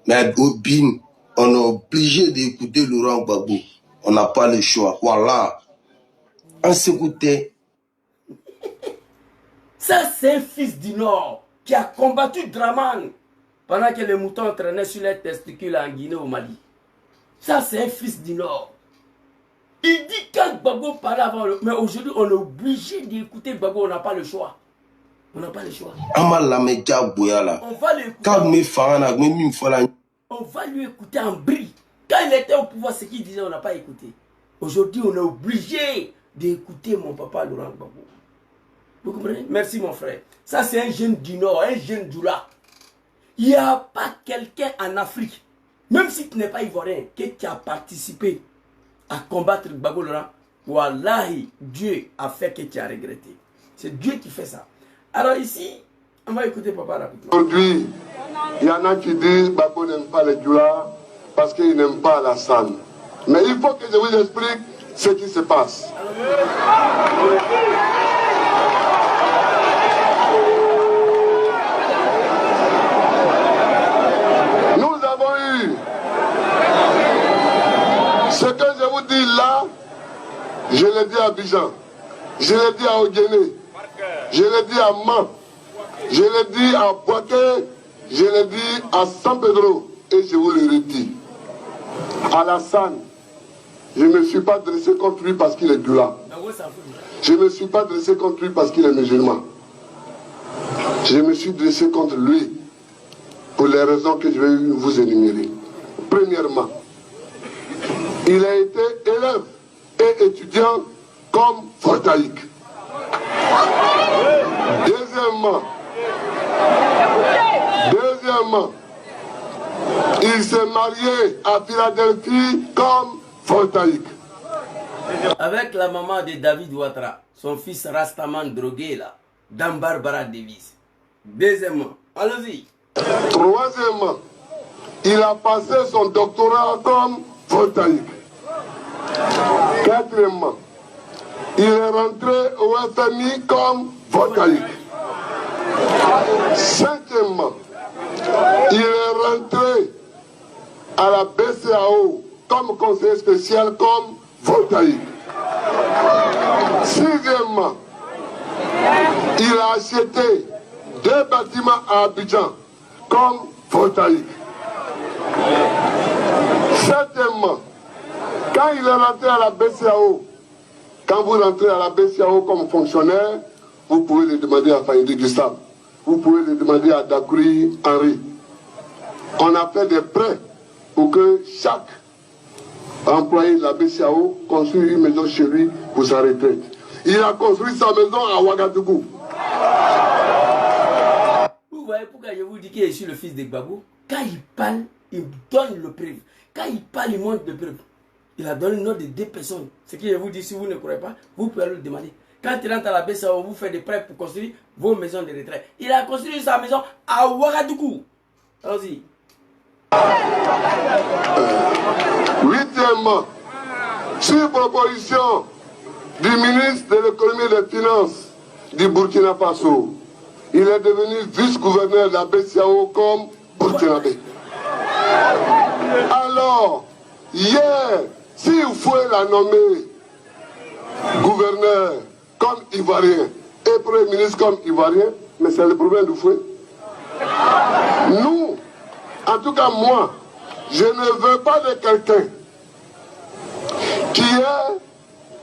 mais Obin, on est obligé d'écouter Laurent Gbagbo. On n'a pas le choix. Voilà. On s'écoutait. Ça, c'est un fils du Nord qui a combattu Draman pendant que les moutons traînaient sur les testicules en Guinée au Mali. Ça, c'est un fils du Nord. Il dit quand Gbagbo parlait avant, mais aujourd'hui, on est obligé d'écouter Gbagbo, on n'a pas le choix. On n'a pas le choix. On va l'écouter. On va lui écouter en bris. Quand il était au pouvoir, ce qu'il disait, on n'a pas écouté. Aujourd'hui, on est obligé d'écouter mon papa Laurent Gbagbo. Vous comprenez? Merci mon frère. Ça, c'est un jeune du Nord, un jeune Djoula. Il n'y a pas quelqu'un en Afrique, même si tu n'es pas ivoirien, qui a participé à combattre Gbagbo Laurent. Wallahi, Dieu a fait que tu as regretté. C'est Dieu qui fait ça. Alors ici, on va écouter papa rapidement. Aujourd'hui, il y en a qui disent Gbagbo n'aime pas les Djoula parce qu'il n'aime pas Alassane. Mais il faut que je vous explique ce qui se passe. Nous avons eu ce que je vous dis là, je l'ai dit à Abidjan, je l'ai dit à Ogéné, je l'ai dit à Man, je l'ai dit à Boaké, je l'ai dit à San Pedro et je vous le redis. Alassane, je ne me suis pas dressé contre lui parce qu'il est Djoula. Je ne me suis pas dressé contre lui parce qu'il est musulman. Je me suis dressé contre lui pour les raisons que je vais vous énumérer. Premièrement, il a été élève et étudiant comme Fortaïque. Deuxièmement, il s'est marié à Philadelphie comme Fortaïque. Avec la maman de David Ouattara, son fils Rastaman drogué là, dans Barbara Davis. Deuxièmement, allons-y. Troisièmement, il a passé son doctorat comme Fortaïque. Quatrièmement, il est rentré au FMI comme Fortaïque. Cinquièmement, il est rentré à la BCAO comme conseiller spécial comme Fortaïque. Sixièmement, il a acheté 2 bâtiments à Abidjan comme Fortaïque. Septièmement, quand il est rentré à la BCAO, quand vous rentrez à la BCAO comme fonctionnaire, vous pouvez le demander à Faïdi Gustave, vous pouvez le demander à Dakouri Henri. On a fait des prêts pour que chaque employé de la BCAO construise une maison chez lui pour sa retraite. Il a construit sa maison à Ouagadougou. Vous voyez pourquoi je vous dis qu'il est sur le fils de Gbagbo? Quand il parle, il donne le preuve. Quand il parle, il montre le preuve. Il a donné le nom de 2 personnes. Ce que je vous dis, si vous ne croyez pas, vous pouvez le demander. Quand il rentre à la BCAO, on vous fait des prêts pour construire vos maisons de retraite. Il a construit sa maison à Ouagadougou. Allons-y. Huitièmement, sur proposition du ministre de l'économie et des finances du Burkina Faso, il est devenu vice-gouverneur de la BCAO comme burkinabé. Alors, hier, si vous pouvez la nommer gouverneur comme ivoirien et premier ministre comme ivoirien, mais c'est le problème du fouet. Nous, en tout cas moi, je ne veux pas de quelqu'un qui est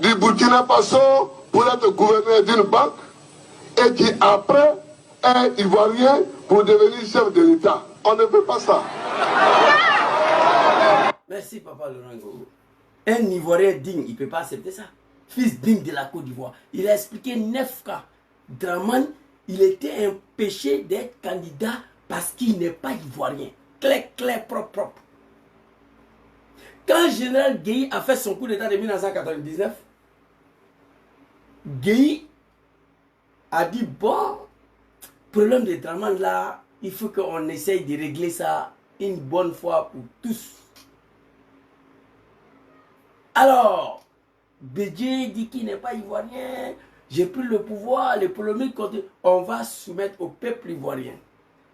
du Burkina Faso pour être gouverneur d'une banque et qui après est ivoirien pour devenir chef de l'État. On ne veut pas ça. Merci Papa Laurent Gbagbo. Un Ivoirien digne, il ne peut pas accepter ça. Fils digne de la Côte d'Ivoire. Il a expliqué 9 cas. Draman, il était empêché d'être candidat parce qu'il n'est pas ivoirien. Clair, clair, propre, propre. Quand le général Gueye a fait son coup d'état de 1999, Gueye a dit, bon, problème de Draman là, il faut qu'on essaye de régler ça une bonne fois pour tous. Alors, Bédié dit qu'il n'est pas ivoirien. J'ai pris le pouvoir, les polémiques continuent. On va soumettre au peuple ivoirien.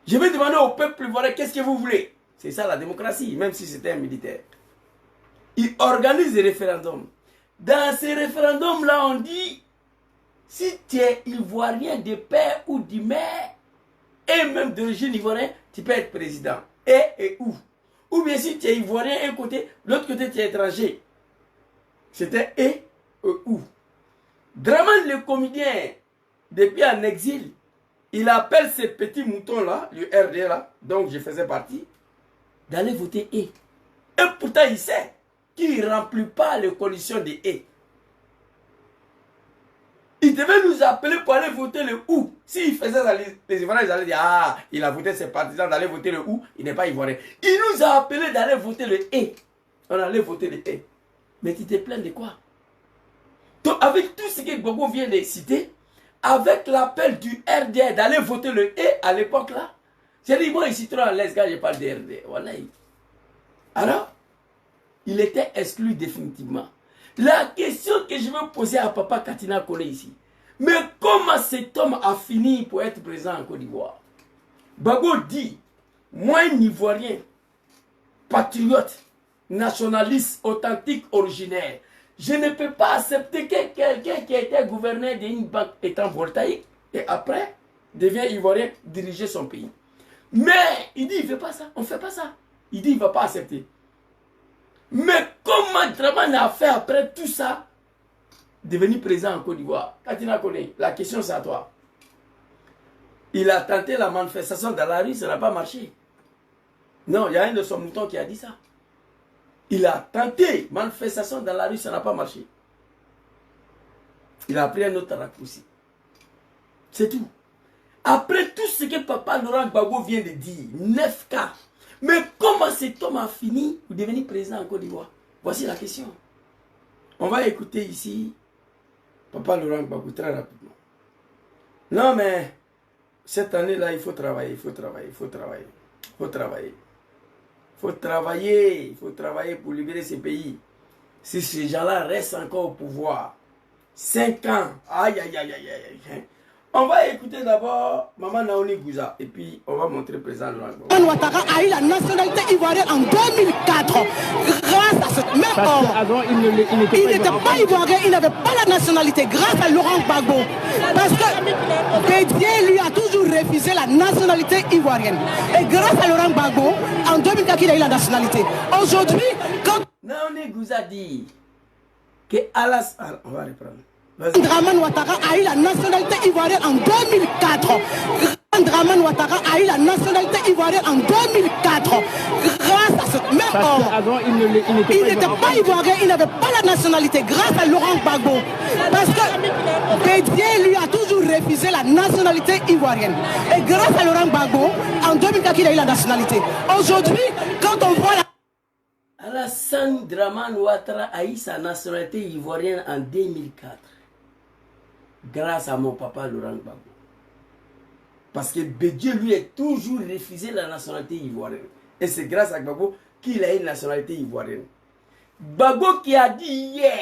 Je vais demander au peuple ivoirien, qu'est-ce que vous voulez? C'est ça la démocratie, même si c'était un militaire. Il organise des référendums. Dans ces référendums-là, on dit, si tu es ivoirien de père ou de mère, et même d'origine ivoirienne, tu peux être président. Et où? Ou bien si tu es ivoirien un côté, l'autre côté tu es étranger. C'était et où? Draman le comédien, depuis en exil, il appelle ces petits moutons-là, le RD là, donc je faisais partie, d'aller voter et. Et pourtant il sait qu'il ne remplit pas les conditions de et. Il devait nous appeler pour aller voter le ou. S'il faisait ça, les Ivoiriens, ils allaient dire, ah, il a voté ses partisans d'aller voter le ou, il n'est pas Ivoirien. Il nous a appelé d'aller voter le et. On allait voter le et. Mais tu te plains de quoi? Donc, avec tout ce que Gbagbo vient de citer, avec l'appel du RDR d'aller voter le et à l'époque là, j'ai dit, moi ici, trop à l'aise quand je parle de RDR. Voilà. Alors, il était exclu définitivement. La question que je veux poser à Papa Katina Kone ici, mais comment cet homme a fini pour être présent en Côte d'Ivoire? Gbagbo dit, moi un Ivoirien, patriote, nationaliste, authentique, originaire, je ne peux pas accepter que quelqu'un qui était gouverneur d'une banque étant voltaïque et après devient Ivoirien, diriger son pays. Mais il dit, il ne fait pas ça, on ne fait pas ça. Il dit, il ne va pas accepter. Mais comment Draman a fait après tout ça devenir président en Côte d'Ivoire? Katina Kone, la question c'est à toi. Il a tenté la manifestation dans la rue, ça n'a pas marché. Non, il y a un de son mouton qui a dit ça. Il a tenté manifestation dans la rue, ça n'a pas marché. Il a pris un autre raccourci. C'est tout. Après tout ce que Papa Laurent Gbagbo vient de dire, 9 cas. Mais comment cet homme a fini pour devenir président en Côte d'Ivoire? Voici la question. On va écouter ici Papa Laurent Gbagbo très rapidement. Non mais, cette année-là, il faut travailler, il faut travailler, il faut travailler. Il faut travailler. Il faut travailler pour libérer ces pays. Si ces gens-là restent encore au pouvoir, 5 ans, aïe, aïe, aïe, aïe, aïe. On va écouter d'abord Maman Naomi Gouza et puis on va montrer le président Laurent Gbagbo. Draman Ouattara a eu la nationalité ivoirienne en 2004 grâce à ce même homme. Il n'était pas ivoirien, il n'avait pas la nationalité grâce à Laurent Gbagbo. Parce que Bédié lui a toujours refusé la nationalité ivoirienne. Et grâce à Laurent Gbagbo, en 2004, il a eu la nationalité. Aujourd'hui, quand Naomi Gouza dit que Alassane, on va reprendre. Draman Ouattara a eu la nationalité ivoirienne en 2004. Draman Ouattara a eu la nationalité ivoirienne en 2004 grâce à ce même homme. Il n'était pas ivoirien, il n'avait pas la nationalité grâce à Laurent Gbagbo. Parce que Bédié lui a toujours refusé la nationalité ivoirienne. Et grâce à Laurent Gbagbo, en 2004, il a eu la nationalité. Aujourd'hui, quand on voit la Alassane Draman Ouattara a eu sa nationalité ivoirienne en 2004. Grâce à mon papa Laurent Gbagbo. Parce que Bédié lui a toujours refusé la nationalité ivoirienne. Et c'est grâce à Gbagbo qu'il a une nationalité ivoirienne. Gbagbo qui a dit hier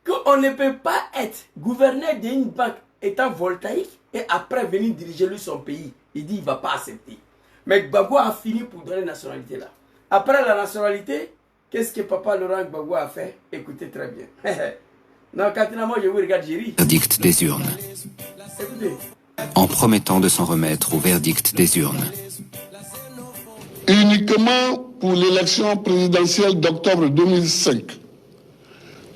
qu'on ne peut pas être gouverneur d'une banque étant voltaïque et après venir diriger lui son pays. Il dit qu'il ne va pas accepter. Mais Gbagbo a fini pour donner la nationalité là. Après la nationalité, qu'est-ce que papa Laurent Gbagbo a fait? Écoutez très bien. Non, Katina, moi je vous regarde, j'ai ri. Verdict des urnes. Écoutez. En promettant de s'en remettre au verdict des urnes. Uniquement pour l'élection présidentielle d'octobre 2005,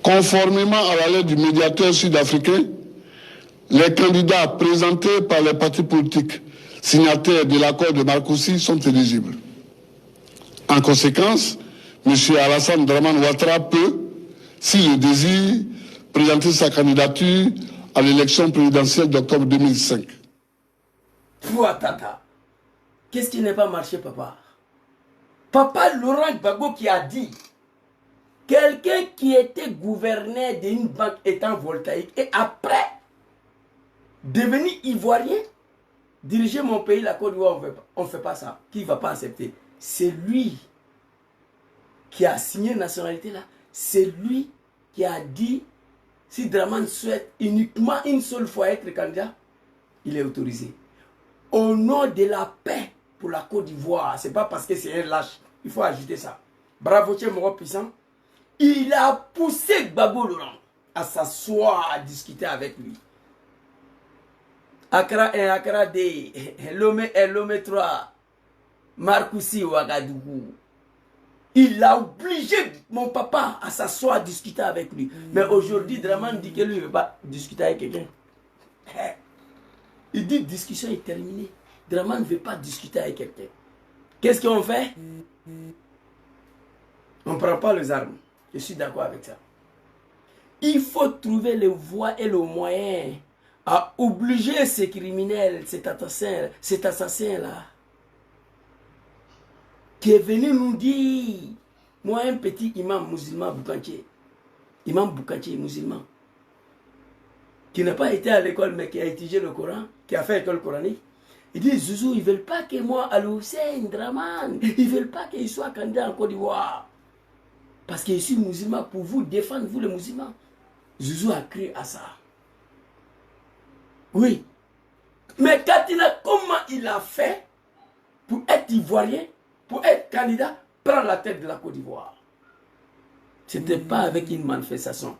conformément à la lettre du médiateur sud-africain, les candidats présentés par les partis politiques signataires de l'accord de Marcoussis sont éligibles. En conséquence, M. Alassane Draman Ouattara peut, s'il le désire, présenter sa candidature à l'élection présidentielle d'octobre 2005. Tata, qu'est-ce qui n'est pas marché, papa? Papa Laurent Gbagbo qui a dit, quelqu'un qui était gouverneur d'une banque étant voltaïque et après devenir ivoirien, diriger mon pays, la Côte d'Ivoire, on ne fait pas ça. Qui ne va pas accepter? C'est lui qui a signé une nationalité là. c'est lui qui a dit, si Dramane souhaite uniquement une seule fois être candidat, il est autorisé. Au nom de la paix pour la Côte d'Ivoire, c'est pas parce que c'est un lâche, il faut ajouter ça. Bravo, Tché Moro Puissant, il a poussé Gbagbo Laurent à s'asseoir, à discuter avec lui. Accra 1, Accra 2, Lomé 3, Marcoussi Ouagadougou. Il a obligé mon papa à s'asseoir, à discuter avec lui. Mais aujourd'hui, Dramane dit que lui ne veut pas discuter avec quelqu'un. Il dit discussion est terminée. Dramane ne veut pas discuter avec quelqu'un. Qu'est-ce qu'on fait? On ne prend pas les armes. Je suis d'accord avec ça. Il faut trouver les voies et le moyen à obliger ces criminels, cet assassin-là, qui est venu nous dire, moi un petit imam musulman Boukanché musulman, qui n'a pas été à l'école mais qui a étudié le Coran, qui a fait l'école coranique, il dit, Zouzou, ils ne veulent pas que moi, Al-Hussein, Dramane, ils ne veulent pas qu'il soit candidat en Côte d'Ivoire. Parce que je suis musulman pour vous défendre, vous les musulmans. Zouzou a crié à ça. Oui. Mais Katina, comment il a fait pour être ivoirien, pour être candidat, prendre la tête de la Côte d'Ivoire? Ce n'était pas avec une manifestation.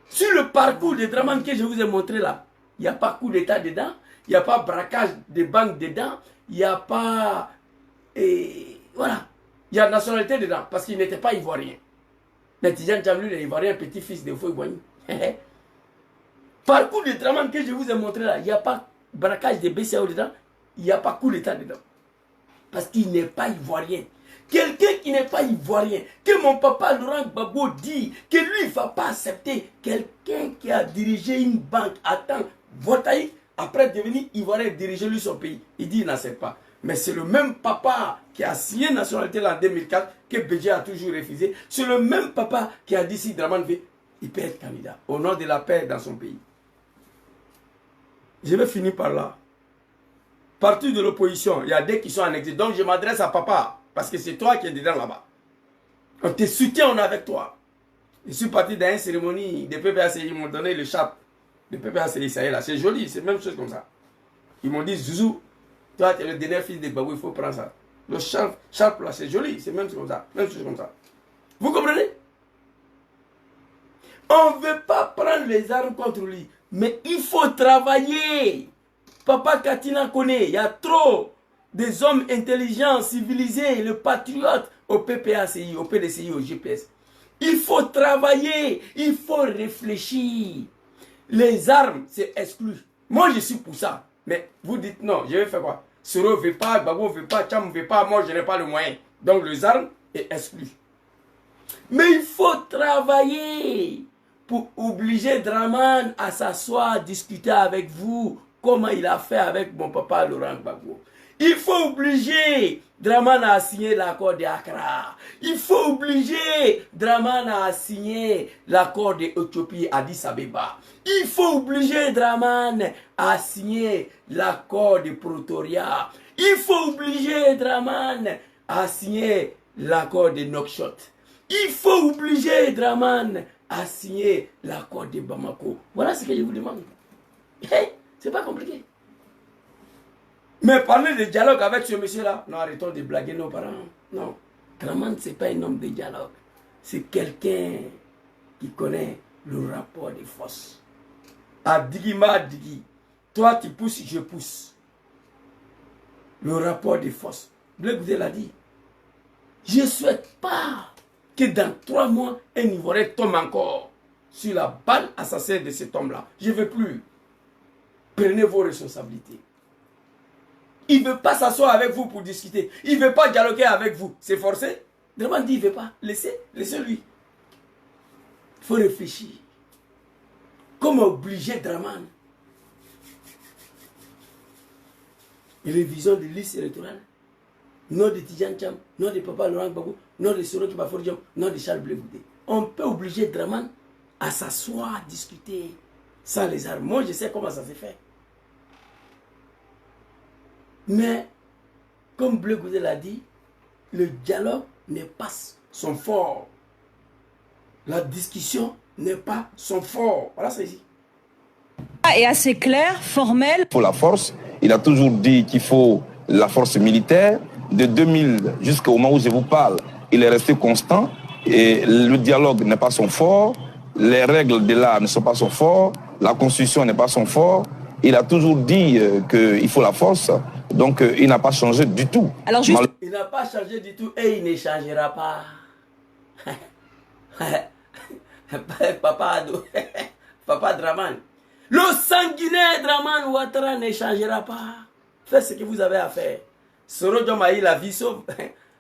Sur le parcours de Dramane que je vous ai montré là, il n'y a pas coup d'État dedans, il n'y a pas braquage de banques dedans, il n'y a pas... voilà. Il y a nationalité dedans, parce qu'il n'était pas ivoirien. Mais Tidjane Tchamlou, il est ivoirien, petit-fils de Foy Boigny. Parcours de Dramane que je vous ai montré là, il n'y a pas braquage de BCAO dedans, il n'y a pas coup d'État dedans. Parce qu'il n'est pas ivoirien. Quelqu'un qui n'est pas ivoirien, que mon papa Laurent Gbagbo dit, que lui il ne va pas accepter, quelqu'un qui a dirigé une banque à temps voltaïque, après devenir ivoirien, diriger lui son pays. Il dit il n'accepte pas. Mais c'est le même papa qui a signé nationalité en 2004, que Bédé a toujours refusé. C'est le même papa qui a dit si Dramane veut, il peut être candidat, au nom de la paix dans son pays. Je vais finir par là. Parti de l'opposition, il y a des qui sont en exil. Donc je m'adresse à papa, parce que c'est toi qui es dedans là-bas. On te soutient, on est avec toi. Je suis parti dans une cérémonie de PPACI, ils m'ont donné le chap de PPACI, ça y est là, c'est joli, c'est même chose comme ça. Ils m'ont dit, Zouzou, toi tu es le dernier fils de Gbagbo, il faut prendre ça. Le chap là, c'est joli, c'est même chose comme ça, même chose comme ça. Vous comprenez? On ne veut pas prendre les armes contre lui, mais il faut travailler. Papa Katina connaît, il y a trop des hommes intelligents, civilisés, le patriote au PPACI, au PDCI, au GPS. Il faut travailler, il faut réfléchir. Les armes, c'est exclu. Moi, je suis pour ça. Mais vous dites non, je vais faire quoi? Soro ne veut pas, Gbagbo ne veut pas, Tcham ne veut pas, moi je n'ai pas le moyen. Donc les armes est exclu. Mais il faut travailler pour obliger Dramane à s'asseoir, discuter avec vous, comment il a fait avec mon papa Laurent Gbagbo. Il faut obliger Dramane à signer l'accord de Accra. Il faut obliger Dramane à signer l'accord de Éthiopie Addis Abeba. Il faut obliger Dramane à signer l'accord de Pretoria. Il faut obliger Dramane à signer l'accord de Nouakchott. Il faut obliger Dramane à signer l'accord de Bamako. Voilà ce que je vous demande. Hey, c'est pas compliqué. Mais parler de dialogue avec ce monsieur-là, non, arrêtons de blaguer nos parents. Non, Dramane, ce n'est pas un homme de dialogue. C'est quelqu'un qui connaît le rapport de force. À Digima, Digi, toi tu pousses, je pousse. Le rapport de force. Blé Goudé l'a dit. Je ne souhaite pas que dans 3 mois, un Ivoirien tombe encore sur la balle assassine de cet homme-là. Je ne veux plus. Prenez vos responsabilités. Il ne veut pas s'asseoir avec vous pour discuter. Il ne veut pas dialoguer avec vous. C'est forcé. Dramane dit il ne veut pas. Laissez-lui. Il faut réfléchir. Comment obliger Dramane? Révision de liste électorale. Nom de Tidjane Tcham, nom de Papa Laurent Gbagbo, nom de Soro Kibafor Diop, nom de Charles Blé Goudé. On peut obliger Dramane à s'asseoir, à discuter sans les armes. Moi, je sais comment ça se fait. Mais, comme Blé Goudé l'a dit, le dialogue n'est pas son fort. La discussion n'est pas son fort. Voilà, c'est ici. Et assez clair, formel. Il faut la force. Il a toujours dit qu'il faut la force militaire. De 2000 jusqu'au moment où je vous parle, il est resté constant. Et le dialogue n'est pas son fort. Les règles de l'art ne sont pas son fort. La constitution n'est pas son fort. Il a toujours dit qu'il faut la force. Donc, il n'a pas changé du tout. Alors, juste... Il n'a pas changé du tout et il ne changera pas. Papa Draman. Le sanguinaire Draman Ouattara ne changera pas. Faites ce que vous avez à faire. Soro Diomaye, la vie sauve.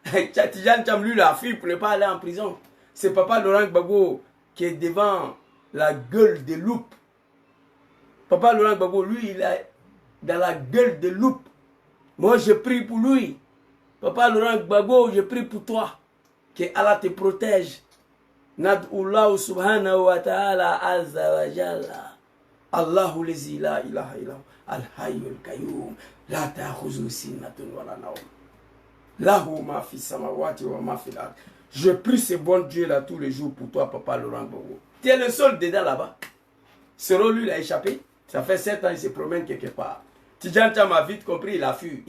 Tidjane Thiam, lui, la fille pour ne pas aller en prison. C'est Papa Laurent Gbagbo qui est devant la gueule de loupe. Papa Laurent Gbagbo, lui, il est dans la gueule de loupe. Moi, je prie pour lui. Papa Laurent Gbagbo, je prie pour toi. Que Allah te protège. Nad'ullahu subhanahu wa ta'ala azza wa jalla. Allahu lazi la ilaha illa al-hayyul qayyum la ta'khudhuhu sinatun wa la nawm. Lahu ma fi samawati wa ma fil ard. Je prie ce bon Dieu là tous les jours pour toi, Papa Laurent Gbagbo. Tu es le seul dedans là-bas. Sero lui, il a échappé. Ça fait 7 ans, il se promène quelque part. Tidjane Thiam a vite compris, il a fui.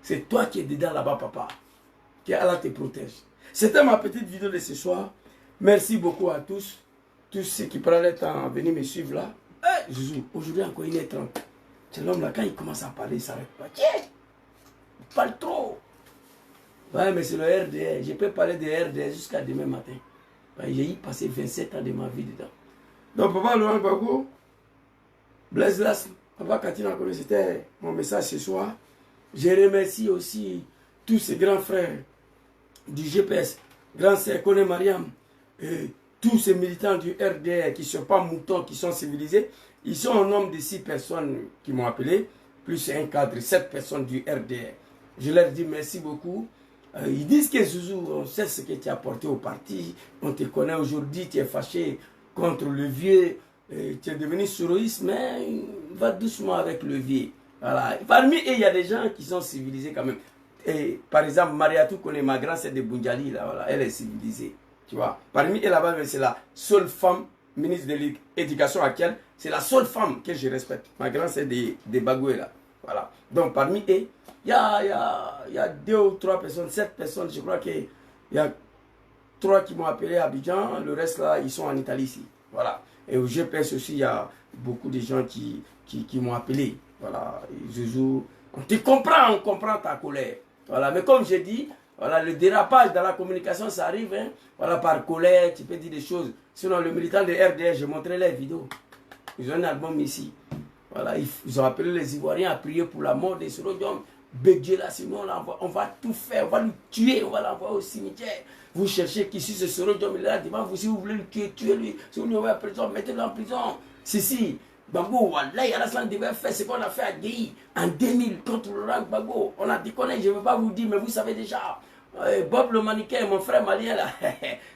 C'est toi qui es dedans là-bas, papa. Que Allah te protège. C'était ma petite vidéo de ce soir. Merci beaucoup à tous. Tous ceux qui prennent le temps de venir me suivre là. Hey, Jésus, aujourd'hui encore 1h30. C'est l'homme là, quand il commence à parler, il ne s'arrête pas. Tiens, il parle trop. Ouais, mais c'est le RDR. Je peux parler de RDR jusqu'à demain matin. Ouais, j'ai y passé 27 ans de ma vie dedans. Donc, Papa Laurent Gbagbo, Blaise Las, Papa Katina, c'était mon message ce soir. Je remercie aussi tous ces grands frères du GPS, grand sœur Kone Mariam, et tous ces militants du RDR qui ne sont pas moutons, qui sont civilisés. Ils sont un nombre de 6 personnes qui m'ont appelé, plus un cadre, 7 personnes du RDR. Je leur dis merci beaucoup. Ils disent que Zouzou, on sait ce que tu as apporté au parti, on te connaît aujourd'hui, tu es fâché contre le vieux, tu es devenu souroïste, mais va doucement avec le vieux. Voilà. Parmi eux, il y a des gens qui sont civilisés quand même. Et, par exemple, Mariatou connaît ma grand-sœur de Bunjali, là, voilà, elle est civilisée. Tu vois. Parmi eux là-bas, c'est la seule femme ministre de l'éducation actuelle, c'est la seule femme que je respecte. Ma grand-sœur de Bagoué, là. Voilà. Donc, parmi eux, il y a 2 ou 3 personnes, 7 personnes, je crois qu'il y a 3 qui m'ont appelé à Abidjan, le reste là, ils sont en Italie ici. Voilà. Et au GPS aussi, il y a beaucoup de gens qui m'ont appelé. Voilà. Zouzou, on te comprend, on comprend ta colère. Voilà. Mais comme j'ai dit, voilà, le dérapage dans la communication, ça arrive. Hein. Voilà, par colère, tu peux dire des choses. Sinon, le militant de RDR, je montrais les vidéos. Ils ont un album ici. Voilà, ils ont appelé les Ivoiriens à prier pour la mort des Sorodium. Bédieu là, sinon on va tout faire, on va le tuer, on va l'envoyer au cimetière. Vous cherchez qui ce Sorodium, il est là devant vous. Si vous voulez le tuer, tuez-lui. Si vous voulez en prison, mettez-le en prison. Si. Gbagbo, Wallahi, Alassane devait faire ce qu'on a fait à Guéhi en 2000 contre Laurent Gbagbo. On a déconné, je ne vais pas vous dire, mais vous savez déjà. Bob le mannequin, mon frère malien là,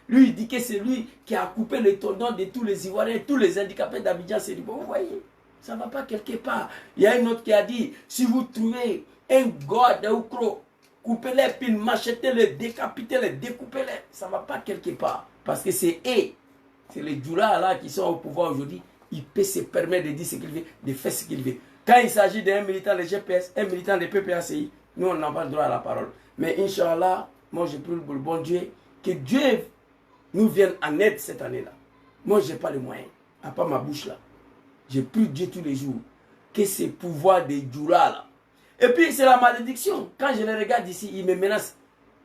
lui il dit que c'est lui qui a coupé les tendons de tous les Ivoiriens, tous les handicapés d'Abidjan. C'est du bon, vous voyez, ça ne va pas quelque part. Il y a une autre qui a dit, si vous trouvez un god ou croc, coupez-les, puis machetez-les, décapitez-les, découpez-les. Ça ne va pas quelque part. Parce que c'est eux, c'est les Djoula là qui sont au pouvoir aujourd'hui. Il peut se permettre de dire ce qu'il veut, de faire ce qu'il veut. Quand il s'agit d'un militant de GPS, un militant de PPACI, nous on n'a pas le droit à la parole. Mais Inch'Allah, moi je prie pour le bon Dieu, que Dieu nous vienne en aide cette année-là. Moi je n'ai pas les moyens, à part ma bouche là. Je prie Dieu tous les jours, que ces pouvoirs des Djoula là. Et puis c'est la malédiction. Quand je les regarde ici, ils me menacent.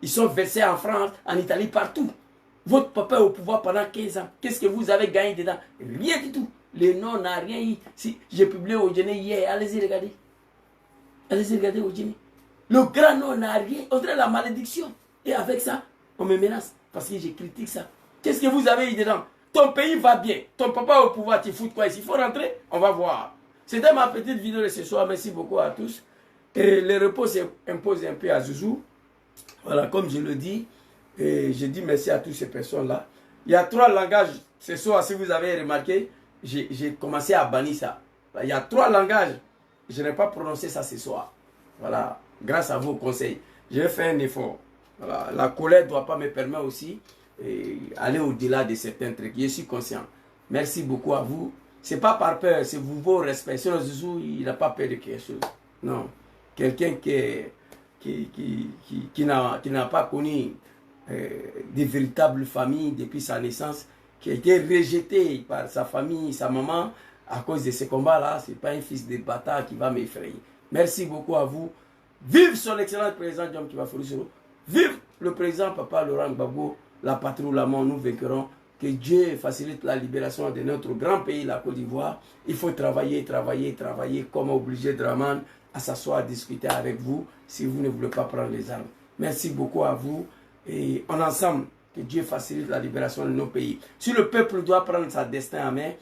Ils sont versés en France, en Italie, partout. Votre papa est au pouvoir pendant 15 ans. Qu'est-ce que vous avez gagné dedans? Rien du tout. Le nom n'a rien eu. Si j'ai publié au Djéné hier, allez-y regarder. Allez-y regarder au Djéné. Le grand nom n'a rien. On dirait la malédiction. Et avec ça, on me menace. Parce que je critique ça. Qu'est-ce que vous avez eu dedans? Ton pays va bien. Ton papa est au pouvoir. Tu fous quoi ici? Il faut rentrer. On va voir. C'était ma petite vidéo de ce soir. Merci beaucoup à tous. Et le repos s'impose un peu à Zouzou. Voilà, comme je le dis. Et je dis merci à toutes ces personnes-là. Il y a 3 langages. Ce soir, si vous avez remarqué, j'ai commencé à bannir ça. Il y a 3 langages. Je n'ai pas prononcé ça ce soir. Voilà. Grâce à vos conseils. J'ai fait un effort. Voilà. La colère ne doit pas me permettre aussi aller au-delà de certains trucs. Je suis conscient. Merci beaucoup à vous. C'est pas par peur, c'est vos respects. Sinon, Zizou, il n'a pas peur de quelque chose. Non. Quelqu'un qui n'a pas connu des véritables familles depuis sa naissance, qui a été rejeté par sa famille, sa maman, à cause de ces combats-là, ce n'est pas un fils de bâtard qui va m'effrayer. Merci beaucoup à vous. Vive son excellent président John Kibafourou. Vive le président Papa Laurent Gbagbo, la patrie ou la mort, nous vaincrons. Que Dieu facilite la libération de notre grand pays, la Côte d'Ivoire. Il faut travailler, travailler, travailler, comme obligé Draman à s'asseoir, à discuter avec vous, si vous ne voulez pas prendre les armes. Merci beaucoup à vous. Et en ensemble, que Dieu facilite la libération de nos pays. Si le peuple doit prendre sa destin en main,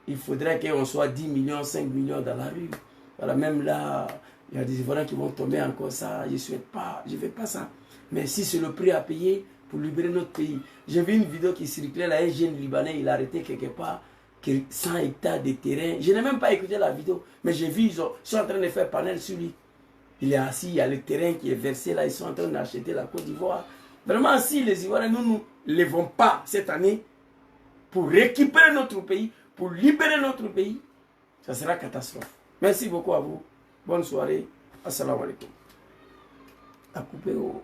il faudrait qu'on soit 10 millions, 5 millions dans la rue. Voilà, même là, il y a des Ivoiriens qui vont tomber encore ça. Je ne souhaite pas, je ne fais pas ça. Mais si c'est le prix à payer pour libérer notre pays. J'ai vu une vidéo qui circulait là, un jeune Libanais, il a arrêté quelque part 100 hectares de terrain. Je n'ai même pas écouté la vidéo, mais j'ai vu, ils sont en train de faire panel sur lui. Il est assis, il y a le terrain qui est versé là, ils sont en train d'acheter la Côte d'Ivoire. Vraiment, si les Ivoiriens, nous ne lèvons pas cette année pour récupérer notre pays, pour libérer notre pays, ça sera catastrophe. Merci beaucoup à vous. Bonne soirée. Assalamu alaikum. À couper au...